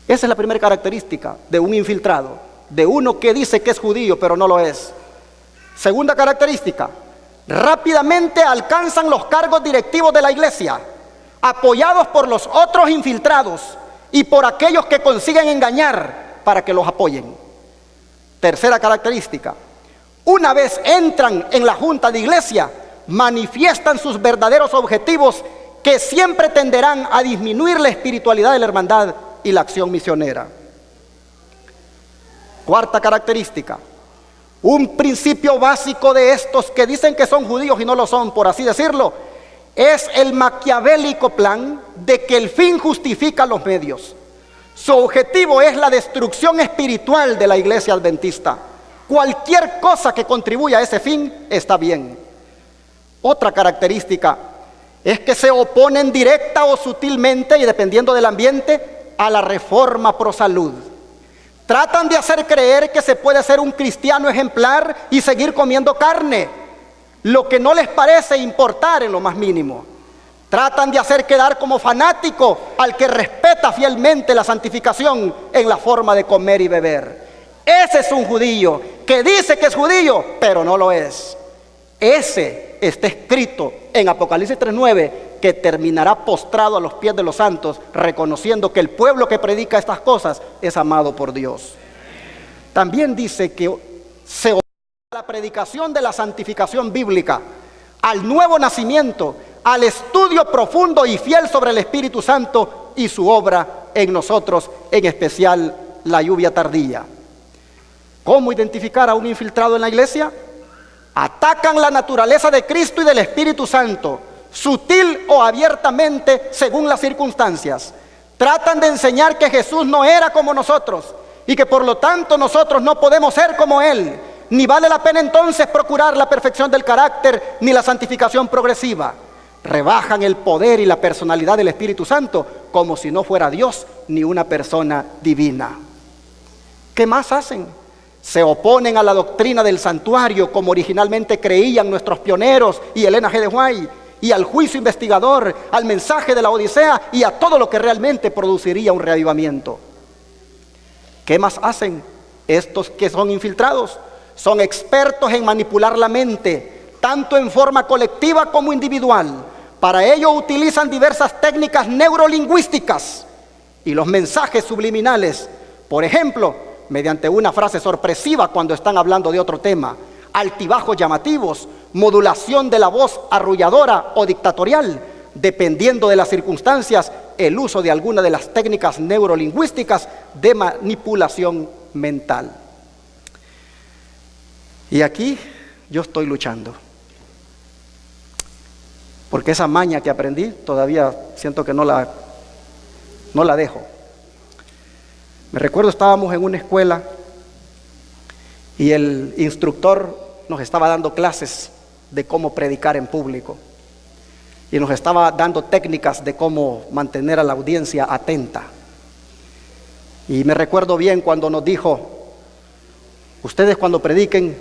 Esa es la primera característica de un infiltrado, de uno que dice que es judío pero no lo es. Segunda característica, rápidamente alcanzan los cargos directivos de la iglesia, apoyados por los otros infiltrados y por aquellos que consiguen engañar para que los apoyen. Tercera característica, una vez entran en la junta de iglesia, manifiestan sus verdaderos objetivos que siempre tenderán a disminuir la espiritualidad de la hermandad y la acción misionera. Cuarta característica, un principio básico de estos que dicen que son judíos y no lo son, por así decirlo, es el maquiavélico plan de que el fin justifica los medios. Su objetivo es la destrucción espiritual de la iglesia adventista. Cualquier cosa que contribuya a ese fin está bien. Otra característica es que se oponen directa o sutilmente, y dependiendo del ambiente, a la reforma pro salud. Tratan de hacer creer que se puede ser un cristiano ejemplar y seguir comiendo carne, lo que no les parece importar en lo más mínimo. Tratan de hacer quedar como fanático al que respeta fielmente la santificación en la forma de comer y beber. Ese es un judío que dice que es judío, pero no lo es. Ese está escrito en Apocalipsis 3:9, que terminará postrado a los pies de los santos, reconociendo que el pueblo que predica estas cosas es amado por Dios. También dice que se opone a la predicación de la santificación bíblica, al nuevo nacimiento, al estudio profundo y fiel sobre el Espíritu Santo y su obra en nosotros, en especial la lluvia tardía. ¿Cómo identificar a un infiltrado en la iglesia? Atacan la naturaleza de Cristo y del Espíritu Santo, sutil o abiertamente según las circunstancias. Tratan de enseñar que Jesús no era como nosotros y que por lo tanto nosotros no podemos ser como Él, ni vale la pena entonces procurar la perfección del carácter ni la santificación progresiva. Rebajan el poder y la personalidad del Espíritu Santo como si no fuera Dios ni una persona divina. ¿Qué más hacen? Se oponen a la doctrina del santuario como originalmente creían nuestros pioneros y Elena G. de White, y al juicio investigador, al mensaje de la Odisea y a todo lo que realmente produciría un reavivamiento. ¿Qué más hacen? Estos que son infiltrados son expertos en manipular la mente, tanto en forma colectiva como individual. Para ello utilizan diversas técnicas neurolingüísticas y los mensajes subliminales, por ejemplo, mediante una frase sorpresiva cuando están hablando de otro tema, altibajos llamativos, modulación de la voz arrulladora o dictatorial, dependiendo de las circunstancias, el uso de alguna de las técnicas neurolingüísticas de manipulación mental. Y aquí yo estoy luchando, porque esa maña que aprendí todavía siento que no la dejo. Me recuerdo, estábamos en una escuela y el instructor nos estaba dando clases de cómo predicar en público y nos estaba dando técnicas de cómo mantener a la audiencia atenta. Y me recuerdo bien cuando nos dijo: ustedes cuando prediquen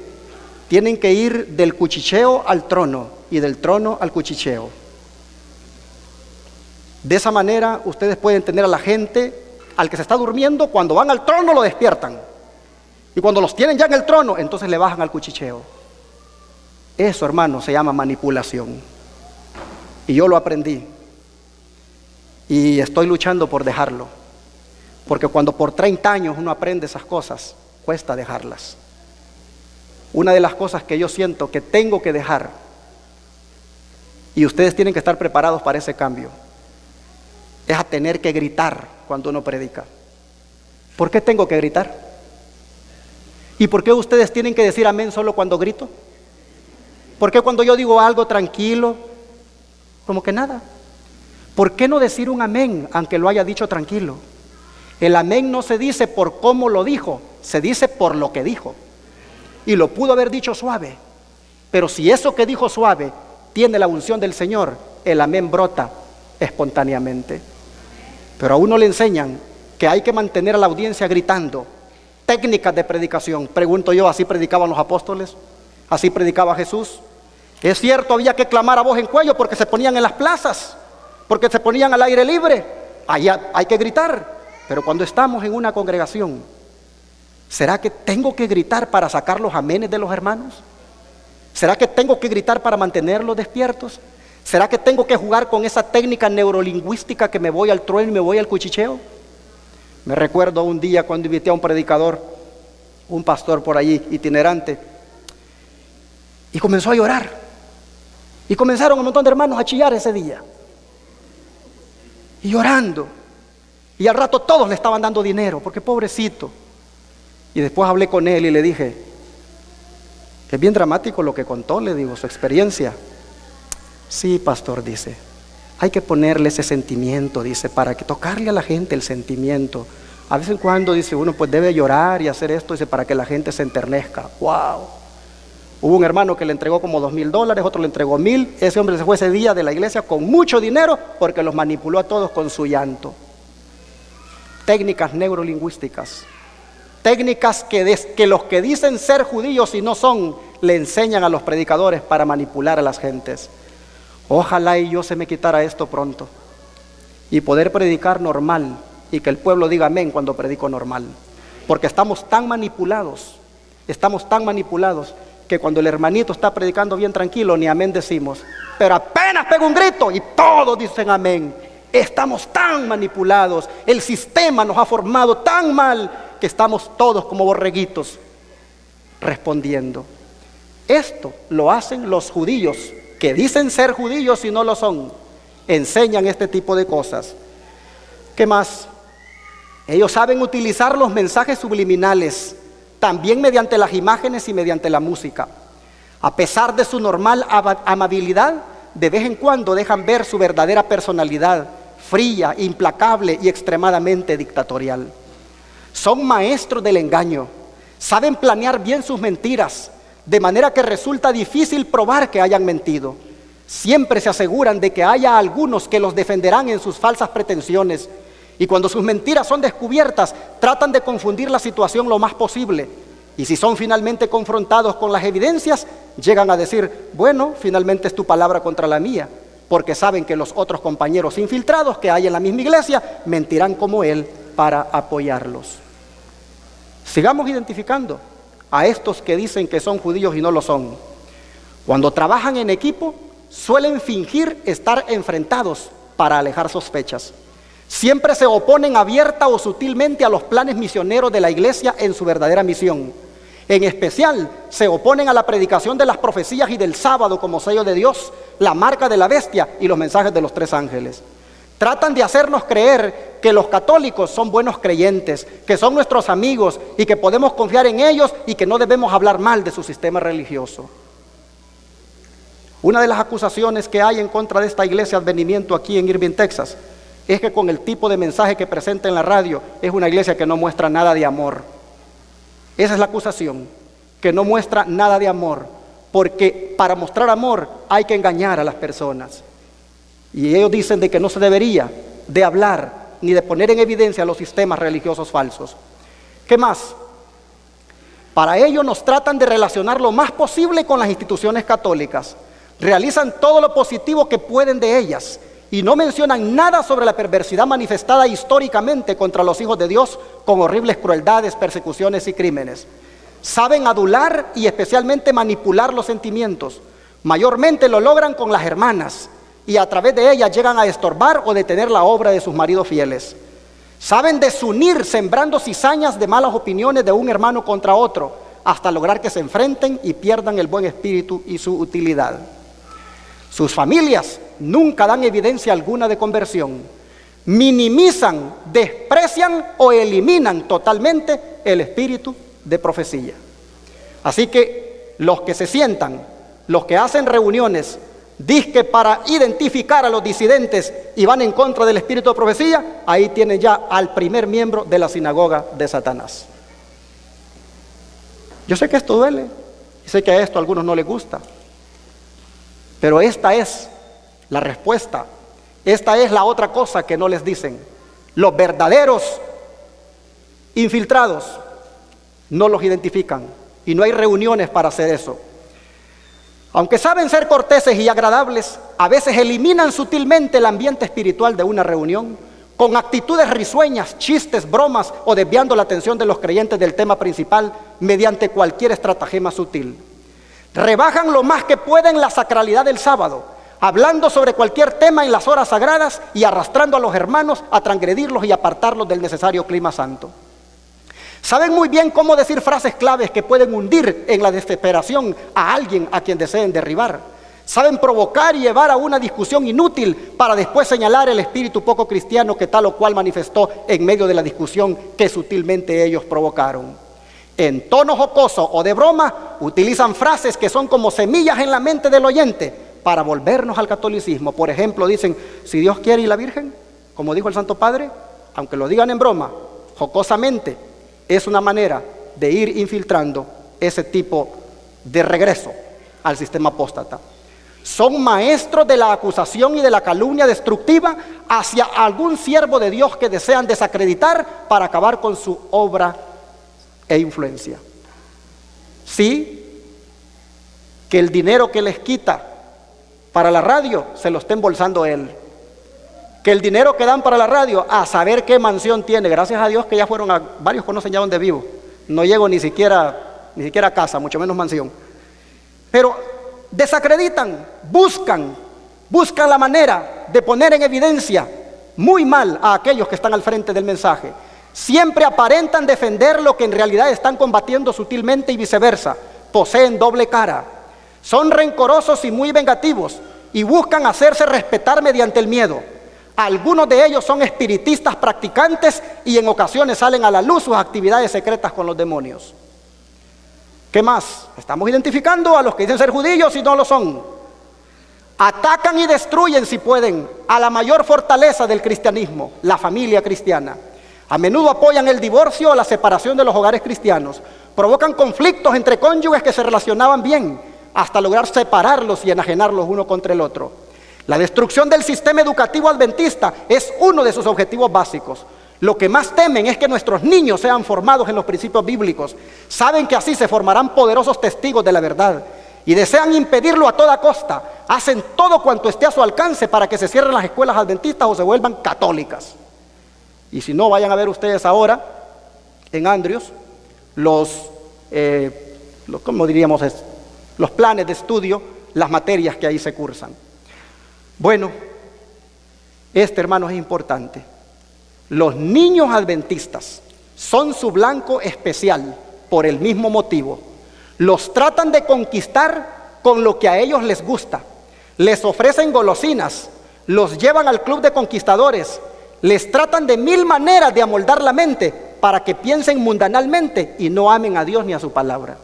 tienen que ir del cuchicheo al trono y del trono al cuchicheo. De esa manera ustedes pueden tener a la gente, al que se está durmiendo, cuando van al trono lo despiertan, y cuando los tienen ya en el trono, entonces le bajan al cuchicheo. Eso, hermano, se llama manipulación, y yo lo aprendí y estoy luchando por dejarlo, porque cuando por 30 años uno aprende esas cosas, cuesta dejarlas. Una de las cosas que yo siento que tengo que dejar, y ustedes tienen que estar preparados para ese cambio, es a tener que gritar cuando uno predica. ¿Por qué tengo que gritar? ¿Y por qué ustedes tienen que decir amén solo cuando grito? ¿Por qué cuando yo digo algo tranquilo, como que nada? ¿Por qué no decir un amén aunque lo haya dicho tranquilo? El amén no se dice por cómo lo dijo, se dice por lo que dijo. Y lo pudo haber dicho suave, pero si eso que dijo suave tiene la unción del Señor, el amén brota espontáneamente. Pero a uno le enseñan que hay que mantener a la audiencia gritando. Técnicas de predicación. Pregunto yo, ¿así predicaban los apóstoles? ¿Así predicaba Jesús? Es cierto, había que clamar a voz en cuello porque se ponían en las plazas, porque se ponían al aire libre. Allá hay que gritar. Pero cuando estamos en una congregación, ¿será que tengo que gritar para sacar los amenes de los hermanos? ¿Será que tengo que gritar para mantenerlos despiertos? ¿Será que tengo que jugar con esa técnica neurolingüística que me voy al trueno y me voy al cuchicheo? Me recuerdo un día cuando invité a un predicador, un pastor por allí, itinerante, y comenzó a llorar. Y comenzaron un montón de hermanos a chillar ese día. Y llorando. Y al rato todos le estaban dando dinero, porque pobrecito. Y después hablé con él y le dije, es bien dramático lo que contó, le digo, su experiencia. Sí, pastor, dice, hay que ponerle ese sentimiento, dice, para que tocarle a la gente el sentimiento. A vez en cuando, dice, uno pues debe llorar y hacer esto, dice, para que la gente se enternezca. ¡Wow! Hubo un hermano que le entregó como $2,000, otro le entregó 1,000. Ese hombre se fue ese día de la iglesia con mucho dinero porque los manipuló a todos con su llanto. Técnicas neurolingüísticas. Técnicas que los que dicen ser judíos y no son, le enseñan a los predicadores para manipular a las gentes. Ojalá y yo se me quitara esto pronto y poder predicar normal y que el pueblo diga amén cuando predico normal, porque estamos tan manipulados que cuando el hermanito está predicando bien tranquilo ni amén decimos, pero apenas pega un grito y todos dicen amén. Estamos tan manipulados, el sistema nos ha formado tan mal que estamos todos como borreguitos respondiendo. Esto lo hacen los judíos que dicen ser judíos y no lo son. Enseñan este tipo de cosas. ¿Qué más? Ellos saben utilizar los mensajes subliminales, también mediante las imágenes y mediante la música. A pesar de su normal amabilidad, de vez en cuando dejan ver su verdadera personalidad, fría, implacable y extremadamente dictatorial. Son maestros del engaño, saben planear bien sus mentiras, de manera que resulta difícil probar que hayan mentido. Siempre se aseguran de que haya algunos que los defenderán en sus falsas pretensiones, y cuando sus mentiras son descubiertas, tratan de confundir la situación lo más posible. Y si son finalmente confrontados con las evidencias, llegan a decir, bueno, finalmente es tu palabra contra la mía, porque saben que los otros compañeros infiltrados que hay en la misma iglesia mentirán como él para apoyarlos. Sigamos identificando a estos que dicen que son judíos y no lo son. Cuando trabajan en equipo, suelen fingir estar enfrentados para alejar sospechas. Siempre se oponen abierta o sutilmente a los planes misioneros de la iglesia en su verdadera misión. En especial, se oponen a la predicación de las profecías y del sábado como sello de Dios, la marca de la bestia y los mensajes de los 3 ángeles. Tratan de hacernos creer que los católicos son buenos creyentes, que son nuestros amigos y que podemos confiar en ellos y que no debemos hablar mal de su sistema religioso. Una de las acusaciones que hay en contra de esta iglesia Advenimiento aquí en Irving, Texas, es que con el tipo de mensaje que presenta en la radio, es una iglesia que no muestra nada de amor. Esa es la acusación, que no muestra nada de amor, porque para mostrar amor hay que engañar a las personas. Y ellos dicen de que no se debería de hablar ni de poner en evidencia los sistemas religiosos falsos. ¿Qué más? Para ello nos tratan de relacionar lo más posible con las instituciones católicas. Realizan todo lo positivo que pueden de ellas y no mencionan nada sobre la perversidad manifestada históricamente contra los hijos de Dios con horribles crueldades, persecuciones y crímenes. Saben adular y especialmente manipular los sentimientos. Mayormente lo logran con las hermanas y a través de ellas llegan a estorbar o detener la obra de sus maridos fieles. Saben desunir sembrando cizañas de malas opiniones de un hermano contra otro hasta lograr que se enfrenten y pierdan el buen espíritu y su utilidad. Sus familias nunca dan evidencia alguna de conversión. Minimizan, desprecian o eliminan totalmente el espíritu de profecía. Así que los que se sientan, los que hacen reuniones dizque para identificar a los disidentes y van en contra del espíritu de profecía, ahí tienen ya al primer miembro de la sinagoga de Satanás. Yo sé que esto duele, y sé que a esto a algunos no les gusta, pero esta es la respuesta. Esta es la otra cosa que no les dicen. Los verdaderos infiltrados no los identifican, y no hay reuniones para hacer eso. Aunque saben ser corteses y agradables, a veces eliminan sutilmente el ambiente espiritual de una reunión con actitudes risueñas, chistes, bromas o desviando la atención de los creyentes del tema principal mediante cualquier estratagema sutil. Rebajan lo más que pueden la sacralidad del sábado, hablando sobre cualquier tema en las horas sagradas y arrastrando a los hermanos a transgredirlos y apartarlos del necesario clima santo. Saben muy bien cómo decir frases claves que pueden hundir en la desesperación a alguien a quien deseen derribar. Saben provocar y llevar a una discusión inútil para después señalar el espíritu poco cristiano que tal o cual manifestó en medio de la discusión que sutilmente ellos provocaron. En tono jocoso o de broma, utilizan frases que son como semillas en la mente del oyente para volvernos al catolicismo. Por ejemplo, dicen, si Dios quiere y la Virgen, como dijo el Santo Padre, aunque lo digan en broma, jocosamente, es una manera de ir infiltrando ese tipo de regreso al sistema apóstata. Son maestros de la acusación y de la calumnia destructiva hacia algún siervo de Dios que desean desacreditar para acabar con su obra e influencia. Sí, que el dinero que les quita para la radio se lo está embolsando él. Que el dinero que dan para la radio, a saber qué mansión tiene. Gracias a Dios que ya fueron a, varios conocen ya donde vivo. No llego ni siquiera a casa, mucho menos mansión. Pero desacreditan, buscan la manera de poner en evidencia muy mal a aquellos que están al frente del mensaje. Siempre aparentan defender lo que en realidad están combatiendo sutilmente y viceversa. Poseen doble cara. Son rencorosos y muy vengativos y buscan hacerse respetar mediante el miedo. Algunos de ellos son espiritistas practicantes y en ocasiones salen a la luz sus actividades secretas con los demonios. ¿Qué más? Estamos identificando a los que dicen ser judíos y no lo son. Atacan y destruyen, si pueden, a la mayor fortaleza del cristianismo, la familia cristiana. A menudo apoyan el divorcio o la separación de los hogares cristianos. Provocan conflictos entre cónyuges que se relacionaban bien, hasta lograr separarlos y enajenarlos uno contra el otro. La destrucción del sistema educativo adventista es uno de sus objetivos básicos. Lo que más temen es que nuestros niños sean formados en los principios bíblicos. Saben que así se formarán poderosos testigos de la verdad y desean impedirlo a toda costa. Hacen todo cuanto esté a su alcance para que se cierren las escuelas adventistas o se vuelvan católicas. Y si no, vayan a ver ustedes ahora en Andrews los planes de estudio, las materias que ahí se cursan. Bueno, hermanos, es importante. Los niños adventistas son su blanco especial por el mismo motivo. Los tratan de conquistar con lo que a ellos les gusta. Les ofrecen golosinas, los llevan al club de conquistadores, les tratan de mil maneras de amoldar la mente para que piensen mundanalmente y no amen a Dios ni a su palabra.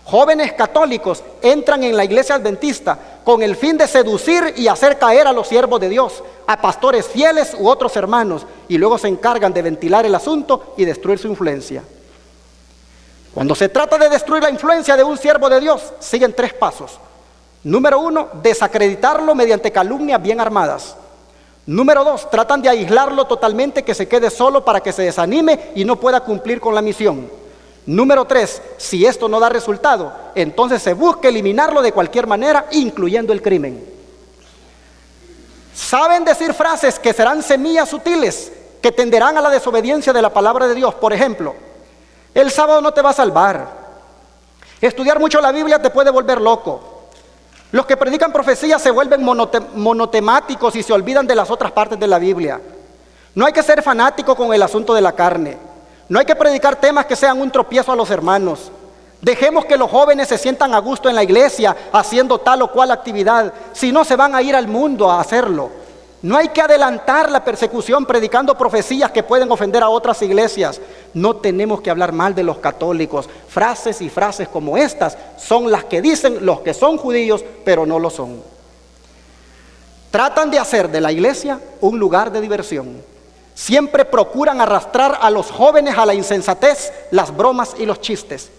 Jóvenes católicos entran en la iglesia adventista con el fin de seducir y hacer caer a los siervos de Dios, a pastores fieles u otros hermanos, y luego se encargan de ventilar el asunto y destruir su influencia. Cuando se trata de destruir la influencia de un siervo de Dios, siguen 3 pasos. Número 1, desacreditarlo mediante calumnias bien armadas. Número 2, tratan de aislarlo totalmente, que se quede solo para que se desanime y no pueda cumplir con la misión. Número 3, si esto no da resultado, entonces se busca eliminarlo de cualquier manera, incluyendo el crimen. Saben decir frases que serán semillas sutiles, que tenderán a la desobediencia de la palabra de Dios. Por ejemplo, el sábado no te va a salvar. Estudiar mucho la Biblia te puede volver loco. Los que predican profecías se vuelven monotemáticos y se olvidan de las otras partes de la Biblia. No hay que ser fanático con el asunto de la carne. No hay que predicar temas que sean un tropiezo a los hermanos. Dejemos que los jóvenes se sientan a gusto en la iglesia haciendo tal o cual actividad, si no se van a ir al mundo a hacerlo. No hay que adelantar la persecución predicando profecías que pueden ofender a otras iglesias. No tenemos que hablar mal de los católicos. Frases y frases como estas son las que dicen los que son judíos, pero no lo son. Tratan de hacer de la iglesia un lugar de diversión. Siempre procuran arrastrar a los jóvenes a la insensatez, las bromas y los chistes.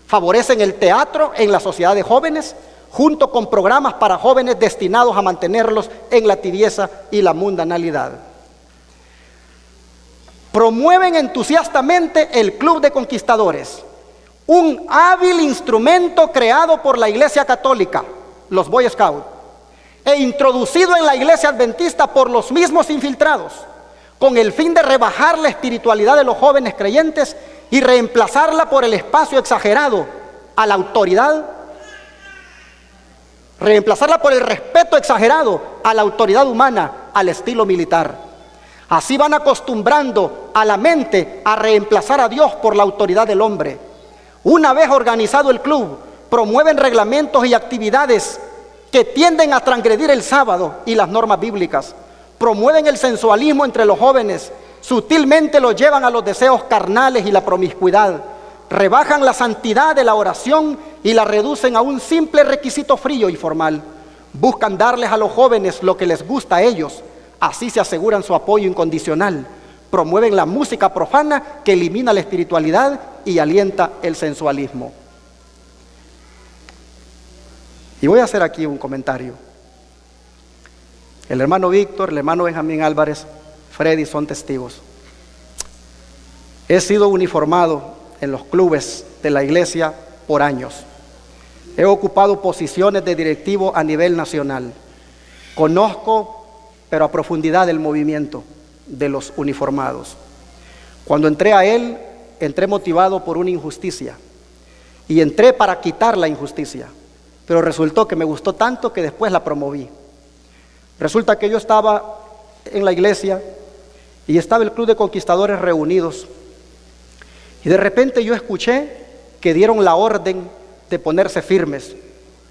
Favorecen el teatro en la sociedad de jóvenes, junto con programas para jóvenes destinados a mantenerlos en la tibieza y la mundanalidad. Promueven entusiastamente el Club de Conquistadores, un hábil instrumento creado por la Iglesia Católica, los Boy Scouts, e introducido en la Iglesia Adventista por los mismos infiltrados, con el fin de rebajar la espiritualidad de los jóvenes creyentes y reemplazarla por el espacio exagerado a la autoridad, reemplazarla por el respeto exagerado a la autoridad humana, al estilo militar. Así van acostumbrando a la mente a reemplazar a Dios por la autoridad del hombre. Una vez organizado el club, promueven reglamentos y actividades que tienden a transgredir el sábado y las normas bíblicas. Promueven el sensualismo entre los jóvenes, sutilmente los llevan a los deseos carnales y la promiscuidad. Rebajan la santidad de la oración y la reducen a un simple requisito frío y formal. Buscan darles a los jóvenes lo que les gusta a ellos. Así se aseguran su apoyo incondicional. Promueven la música profana que elimina la espiritualidad y alienta el sensualismo. Y voy a hacer aquí un comentario. El hermano Víctor, el hermano Benjamín Álvarez, Freddy son testigos. He sido uniformado en los clubes de la iglesia por años. He ocupado posiciones de directivo a nivel nacional. Conozco, pero a profundidad, el movimiento de los uniformados. Cuando entré a él, entré motivado por una injusticia. Y entré para quitar la injusticia. Pero resultó que me gustó tanto que después la promoví. Resulta que yo estaba en la iglesia y estaba el Club de Conquistadores reunidos. Y de repente yo escuché que dieron la orden de ponerse firmes.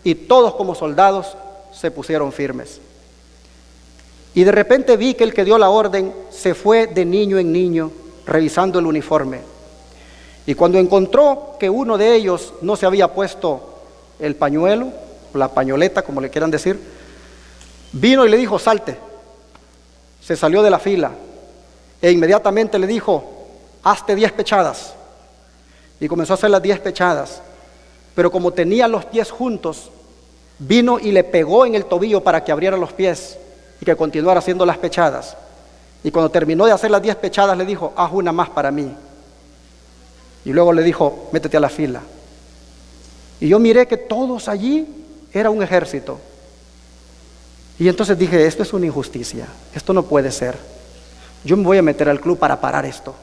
Y todos como soldados se pusieron firmes. Y de repente vi que el que dio la orden se fue de niño en niño revisando el uniforme. Y cuando encontró que uno de ellos no se había puesto el pañuelo, la pañoleta, como le quieran decir, vino y le dijo: salte. Se salió de la fila e inmediatamente le dijo: hazte 10 pechadas. Y comenzó a hacer las 10 pechadas. Pero como tenía los pies juntos, vino y le pegó en el tobillo para que abriera los pies y que continuara haciendo las pechadas. Y cuando terminó de hacer las 10 pechadas le dijo: haz una más para mí. Y luego le dijo: métete a la fila. Y yo miré que todos allí era un ejército. Y entonces dije: esto es una injusticia, esto no puede ser. Yo me voy a meter al club para parar esto.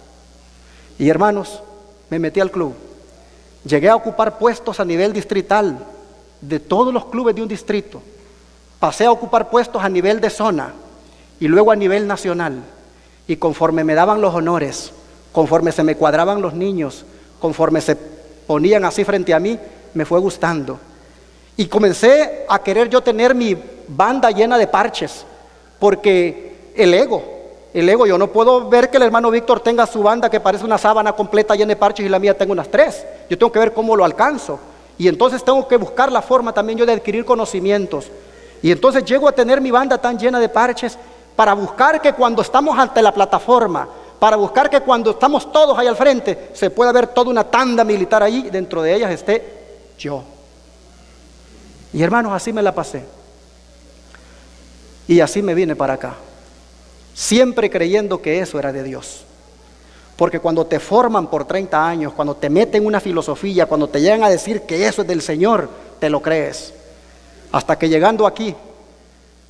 Y hermanos, me metí al club. Llegué a ocupar puestos a nivel distrital de todos los clubes de un distrito. Pasé a ocupar puestos a nivel de zona y luego a nivel nacional. Y conforme me daban los honores, conforme se me cuadraban los niños, conforme se ponían así frente a mí, me fue gustando. Y comencé a querer yo tener mi banda llena de parches, porque el ego, yo no puedo ver que el hermano Víctor tenga su banda que parece una sábana completa llena de parches y la mía tengo unas 3. Yo tengo que ver cómo lo alcanzo. Y entonces tengo que buscar la forma también yo de adquirir conocimientos. Y entonces llego a tener mi banda tan llena de parches para buscar que cuando estamos ante la plataforma, para buscar que cuando estamos todos ahí al frente, se pueda ver toda una tanda militar ahí, dentro de ellas esté yo. Y hermanos, así me la pasé. Y así me vine para acá. Siempre creyendo que eso era de Dios. Porque cuando te forman por 30 años, cuando te meten una filosofía, cuando te llegan a decir que eso es del Señor, te lo crees. Hasta que llegando aquí,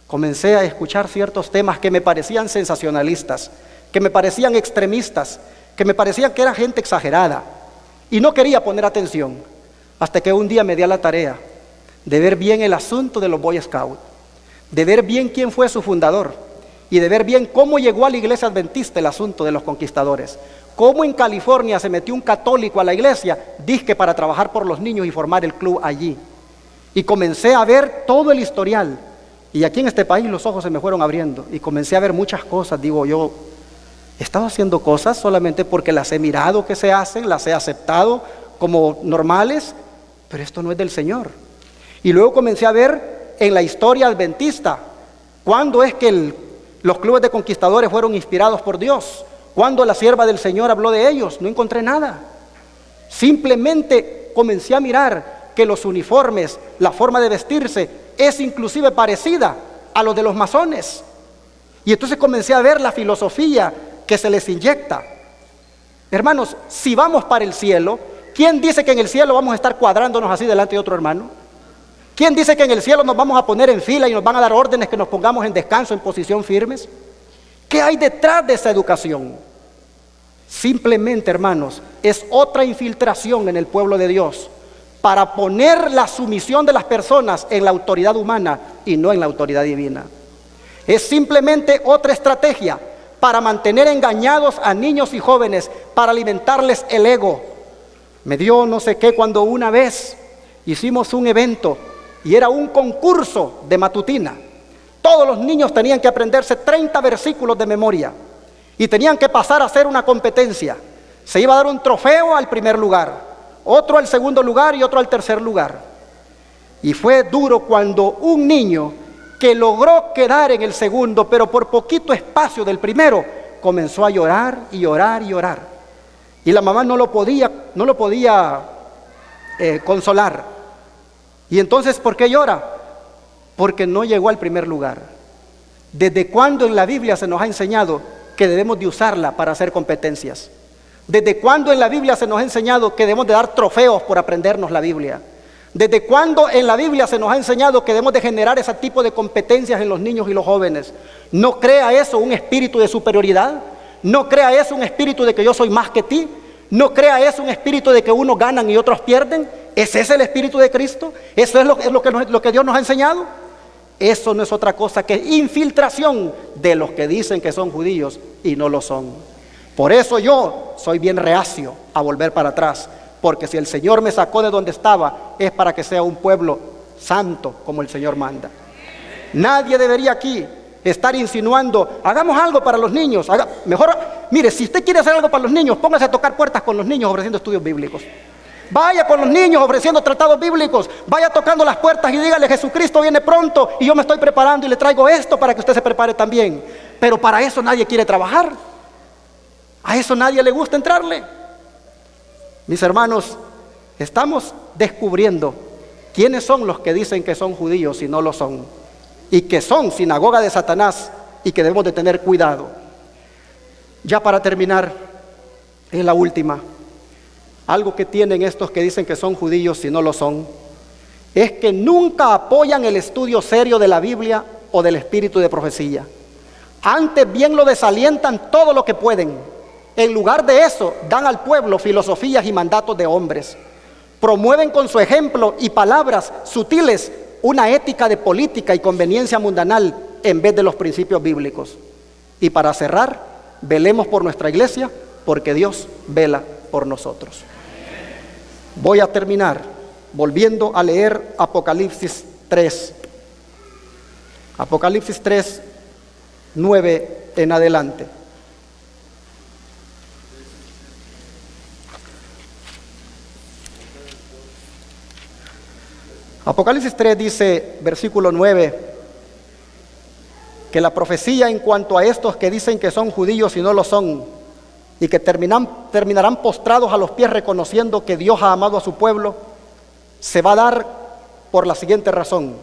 comencé a escuchar ciertos temas que me parecían sensacionalistas, que me parecían extremistas, que me parecían que era gente exagerada. Y no quería poner atención, hasta que un día me di a la tarea de ver bien el asunto de los Boy Scouts, de ver bien quién fue su fundador y de ver bien cómo llegó a la iglesia adventista el asunto de los conquistadores. Cómo en California se metió un católico a la iglesia, dizque para trabajar por los niños y formar el club allí. Y comencé a ver todo el historial. Y aquí en este país los ojos se me fueron abriendo y comencé a ver muchas cosas. Digo yo, he estado haciendo cosas solamente porque las he mirado que se hacen, las he aceptado como normales, pero esto no es del Señor. Y luego comencé a ver en la historia adventista ¿Cuándo es que los clubes de conquistadores fueron inspirados por Dios? ¿Cuándo la sierva del Señor habló de ellos? No encontré nada. Simplemente comencé a mirar que los uniformes, la forma de vestirse, es inclusive parecida a los de los masones. Y entonces comencé a ver la filosofía que se les inyecta. Hermanos, si vamos para el cielo, ¿quién dice que en el cielo vamos a estar cuadrándonos así delante de otro hermano? ¿Quién dice que en el cielo nos vamos a poner en fila y nos van a dar órdenes que nos pongamos en descanso, en posición firmes? ¿Qué hay detrás de esa educación? Simplemente, hermanos, es otra infiltración en el pueblo de Dios para poner la sumisión de las personas en la autoridad humana y no en la autoridad divina. Es simplemente otra estrategia para mantener engañados a niños y jóvenes, para alimentarles el ego. Me dio no sé qué cuando una vez hicimos un evento y era un concurso de matutina. Todos los niños tenían que aprenderse 30 versículos de memoria y tenían que pasar a hacer una competencia. Se iba a dar un trofeo al primer lugar, otro al segundo lugar y otro al tercer lugar. Y fue duro cuando un niño que logró quedar en el segundo, pero por poquito espacio del primero, comenzó a llorar y llorar y llorar. Y la mamá no lo podía consolar. Y entonces, ¿por qué llora? Porque no llegó al primer lugar. ¿Desde cuándo en la Biblia se nos ha enseñado que debemos de usarla para hacer competencias? ¿Desde cuándo en la Biblia se nos ha enseñado que debemos de dar trofeos por aprendernos la Biblia? ¿Desde cuándo en la Biblia se nos ha enseñado que debemos de generar ese tipo de competencias en los niños y los jóvenes? ¿No crea eso un espíritu de superioridad? ¿No crea eso un espíritu de que yo soy más que ti? ¿No crea eso un espíritu de que unos ganan y otros pierden? ¿Ese es el espíritu de Cristo? ¿Eso es lo que Dios nos ha enseñado? Eso no es otra cosa que infiltración de los que dicen que son judíos y no lo son. Por eso yo soy bien reacio a volver para atrás, porque si el Señor me sacó de donde estaba, es para que sea un pueblo santo como el Señor manda. Nadie debería aquí estar insinuando, hagamos algo para los niños. Mejor, mire, si usted quiere hacer algo para los niños, póngase a tocar puertas con los niños ofreciendo estudios bíblicos. Vaya con los niños ofreciendo tratados bíblicos, vaya tocando las puertas y dígale, Jesucristo viene pronto y yo me estoy preparando y le traigo esto para que usted se prepare también. Pero para eso nadie quiere trabajar, a eso nadie le gusta entrarle. Mis hermanos, estamos descubriendo quiénes son los que dicen que son judíos y no lo son, y que son sinagoga de Satanás y que debemos de tener cuidado. Ya para terminar, es la última. Algo que tienen estos que dicen que son judíos y no lo son, es que nunca apoyan el estudio serio de la Biblia o del espíritu de profecía. Antes bien lo desalientan todo lo que pueden. En lugar de eso, dan al pueblo filosofías y mandatos de hombres. Promueven con su ejemplo y palabras sutiles una ética de política y conveniencia mundanal en vez de los principios bíblicos. Y para cerrar, velemos por nuestra iglesia, porque Dios vela por nosotros. Voy a terminar volviendo a leer Apocalipsis 3. Apocalipsis 3, 9 en adelante. Apocalipsis 3 dice, versículo 9, que la profecía en cuanto a estos que dicen que son judíos y no lo son, y que terminarán postrados a los pies reconociendo que Dios ha amado a su pueblo, se va a dar por la siguiente razón.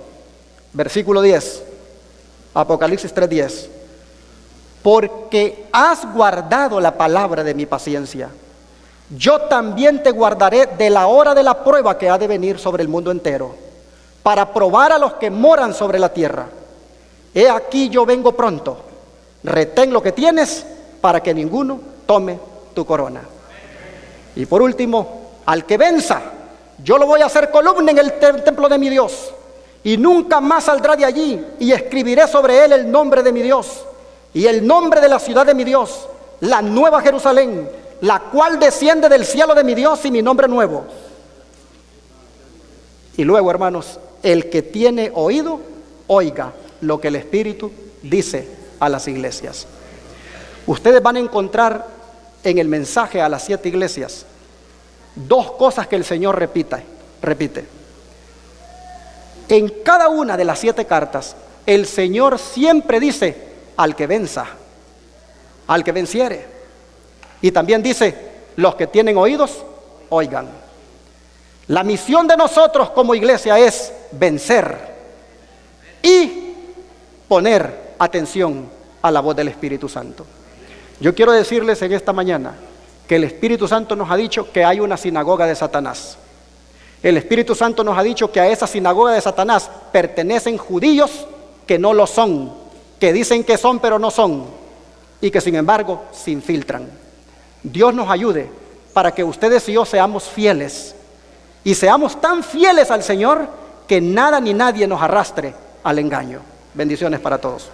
Versículo 10, Apocalipsis 3:10. Porque has guardado la palabra de mi paciencia, yo también te guardaré de la hora de la prueba que ha de venir sobre el mundo entero, para probar a los que moran sobre la tierra. He aquí yo vengo pronto, retén lo que tienes para que ninguno tome tu corona. Y por último, al que venza, yo lo voy a hacer columna en el templo de mi Dios, y nunca más saldrá de allí, y escribiré sobre él el nombre de mi Dios, y el nombre de la ciudad de mi Dios, la nueva Jerusalén, la cual desciende del cielo de mi Dios, y mi nombre nuevo. Y luego, hermanos, el que tiene oído, oiga lo que el Espíritu dice a las iglesias. Ustedes van a encontrar en el mensaje a las 7 iglesias dos cosas que el Señor repite. En cada una de las 7 cartas el Señor siempre dice, al que venza, al que venciere. Y también dice, los que tienen oídos, oigan. La misión de nosotros como iglesia es vencer y poner atención a la voz del Espíritu Santo. Yo quiero decirles en esta mañana que el Espíritu Santo nos ha dicho que hay una sinagoga de Satanás. El Espíritu Santo nos ha dicho que a esa sinagoga de Satanás pertenecen judíos que no lo son, que dicen que son pero no son, y que sin embargo se infiltran. Dios nos ayude para que ustedes y yo seamos fieles, y seamos tan fieles al Señor que nada ni nadie nos arrastre al engaño. Bendiciones para todos.